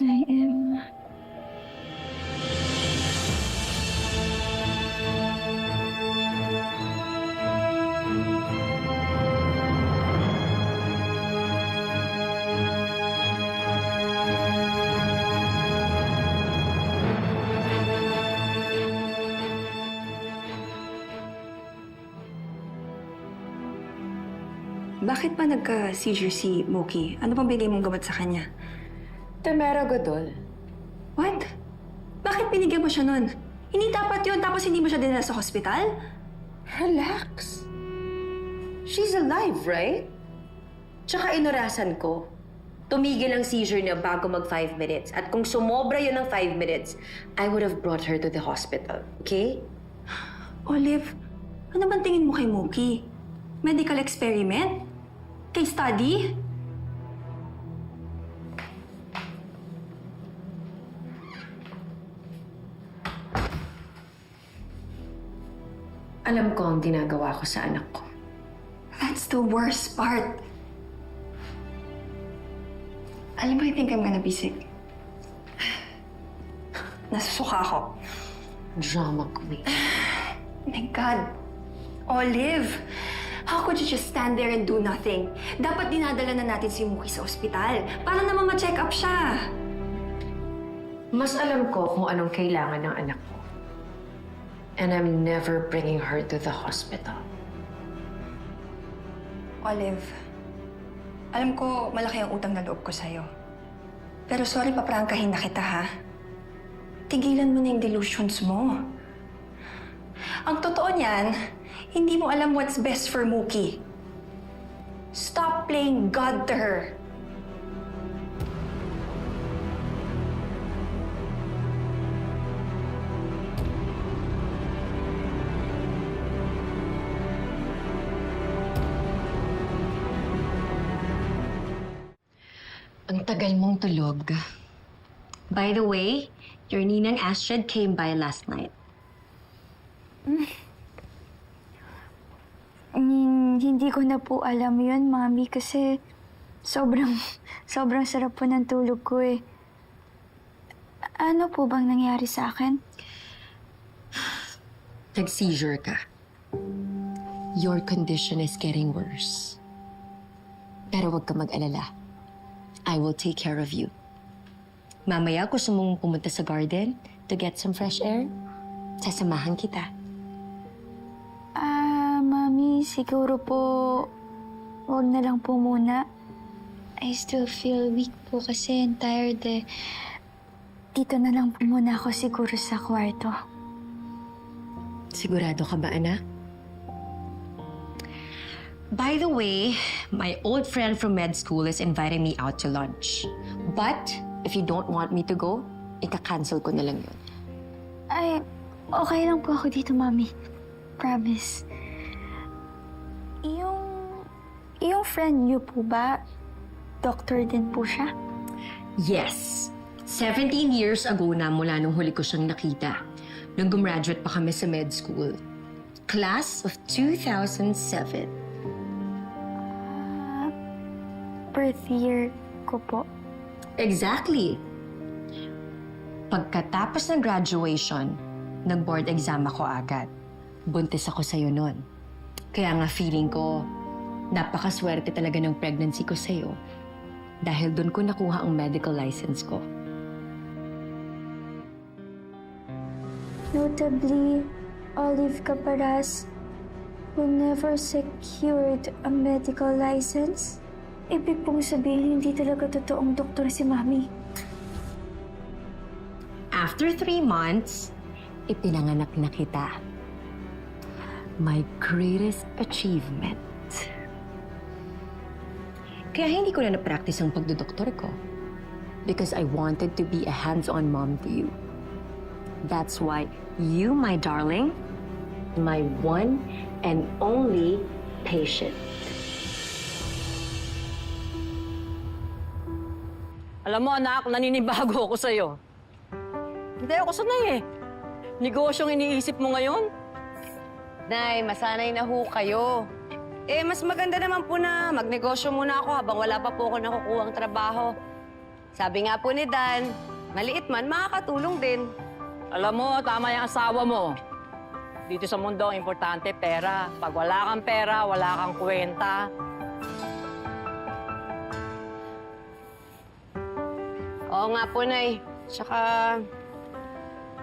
Nay Emma. Bakit ba nagka-seizure si Mookie? Ano bang bigay mong gamot sa kanya? Temeragodol. What? Bakit binigyan mo siya nun? Hindi dapat yun, tapos hindi mo siya dinala sa hospital? Relax. She's alive, right? Tsaka inurasan ko. Tumigil ang seizure niya bago mag 5 minutes. At kung sumobra yun ng 5 minutes, I would have brought her to the hospital. Okay? Olive, ano bang tingin mo kay Mookie? Medical experiment? Case study? Alam ko ang ginagawa ko sa anak ko. That's the worst part. Alam mo, I think I'm gonna be sick. Nasusuka ako. Drama queen. My God. Olive, how could you just stand there and do nothing? Dapat dinadala na natin si Mookie sa ospital para naman ma-check up siya. Mas alam ko kung anong kailangan ng anak ko. And I'm never bringing her to the hospital. Olive, alam ko malaki ang utang na loob ko sa'yo. Pero sorry, paprangkahin na kita, ha? Tigilan mo na yung delusions mo. Ang totoo niyan, hindi mo alam what's best for Mookie. Stop playing God to her. Ang tagal mong tulog. By the way, your ninang Astrid came by last night. Hindi ko na po alam yun, Mami, kasi sobrang sarap po ng tulog ko eh. Ano po bang nangyari sa akin? Nag-seizure ka. Your condition is getting worse. Pero huwag ka mag-alala. I will take care of you. Mamaya, gusto mong pumunta sa garden to get some fresh air? Sasamahan kita. Mami, siguro po wag na lang po muna. I still feel weak po kasi and tired eh. Dito na lang po muna ako siguro sa kwarto. Sigurado ka ba, anak? By the way, my old friend from med school is inviting me out to lunch. But if you don't want me to go, ika-cancel ko na lang yun. Ay, okay lang po ako dito, Mami. Promise. Yung friend niyo po ba, doctor din po siya? Yes. 17 years ago na mula nung huli ko siyang nakita. Nung gumraduate pa kami sa med school. Class of 2007. Birth year ko po. Exactly. Pagkatapos ng graduation, nag-board exam ako agad. Buntis ako sa'yo nun. Kaya nga feeling ko, napakaswerte talaga ng pregnancy ko sa'yo. Dahil doon ko nakuha ang medical license ko. Notably, Olive Caparas, who never secured a medical license. Ibig pong sabihin, hindi talaga totoong doktor si Mami. After 3 months, ipinanganak na kita. My greatest achievement. Kaya hindi ko na na-practice ang pagdodoktor ko. Because I wanted to be a hands-on mom to you. That's why you, my darling, my one and only patient. Alam mo anak, naninibago ako sa'yo. Hindi ako sanay eh. Negosyong iniisip mo ngayon? Nay, masanay na ho kayo. Mas maganda naman po na magnegosyo muna ako habang wala pa po ako nakukuhang trabaho. Sabi nga po ni Dan, maliit man, makakatulong din. Alam mo, tama yung asawa mo. Dito sa mundo, ang importante, pera. Pag wala kang pera, wala kang kwenta. Oo nga po, Nay. Tsaka,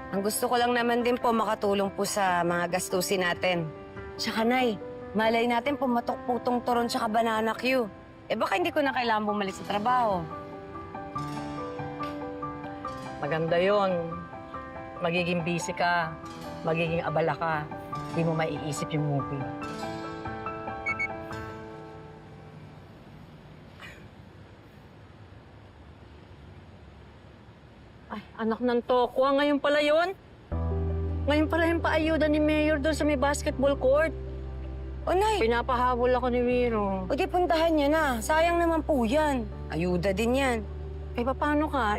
ang gusto ko lang naman din po makatulong po sa mga gastusin natin. Tsaka, Nay, malay natin pumatok po tong turon tsaka banana Q. Baka hindi ko na kailangan bumalik sa trabaho. Maganda yon. Magiging busy ka, magiging abala ka. Hindi mo maiisip yung movie. Ay, anak ng Tokwa, ngayon pala yon. Ngayon pala yung paayuda ni Mayor doon sa may basketball court. O, Nay. Pinapahabol ako ni Miro. O, di puntahan niya na. Sayang naman po yan. Ayuda din yan. Paano ka?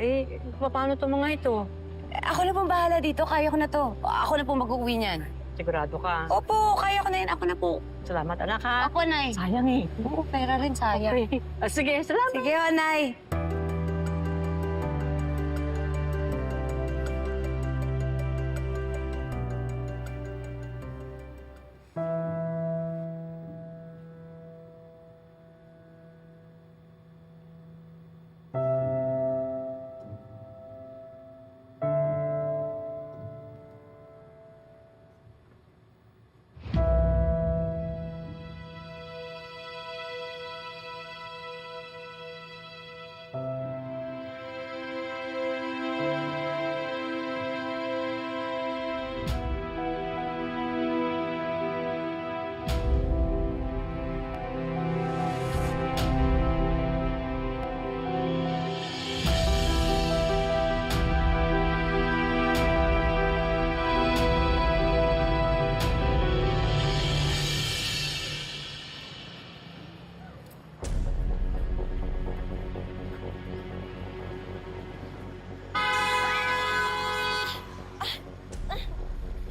Paano to mga ito? Ako na pong bahala dito. Kaya ko na to. Ako na pong mag-uwi niyan. Sigurado ka? Opo, kaya ko na yan. Ako na po. Salamat, anak, ha? Ako, Nay. Sayang eh. Oo, pera rin sayang. Okay. Sige, salamat. Sige, Nay.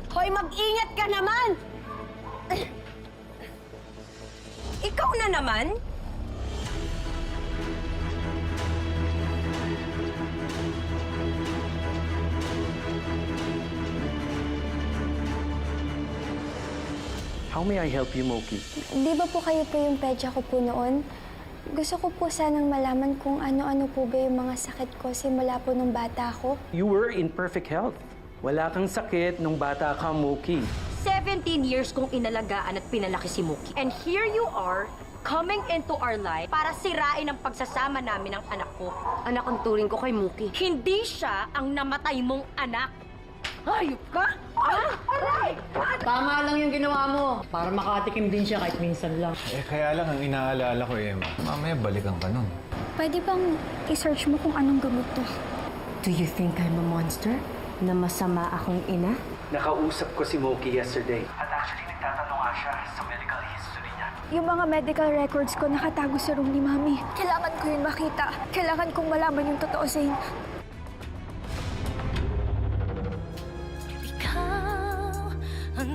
Hoy, mag-ingat ka naman! Ikaw na naman? How may I help you, Moki? Di ba po kayo po yung pedya ko po noon? Gusto ko po sanang malaman kung ano-ano po ba yung mga sakit ko simula po nung bata ko. You were in perfect health. Wala kang sakit nung bata ka, Moki. 17 years kong inalagaan at pinalaki si Mookie. And here you are, coming into our life para sirain ang pagsasama namin ng anak ko. Anak ang turing ko kay Mookie. Hindi siya ang namatay mong anak. Hayop ka? Aray! Tama lang yung ginawa mo. Para makatikim din siya kahit minsan lang. Kaya lang ang inaalala ko, Emma. Mamaya balikan ka nun. Pwede bang i-search mo kung anong gamot to? Do you think I'm a monster? Na masama akong ina? Nakausap ko si Moki yesterday. At actually, nagtatanong nga siya sa medical history niya. Yung mga medical records ko nakatago sa room ni Mami. Kailangan ko yun makita. Kailangan kong malaman yung totoo, Zane. Ikaw ang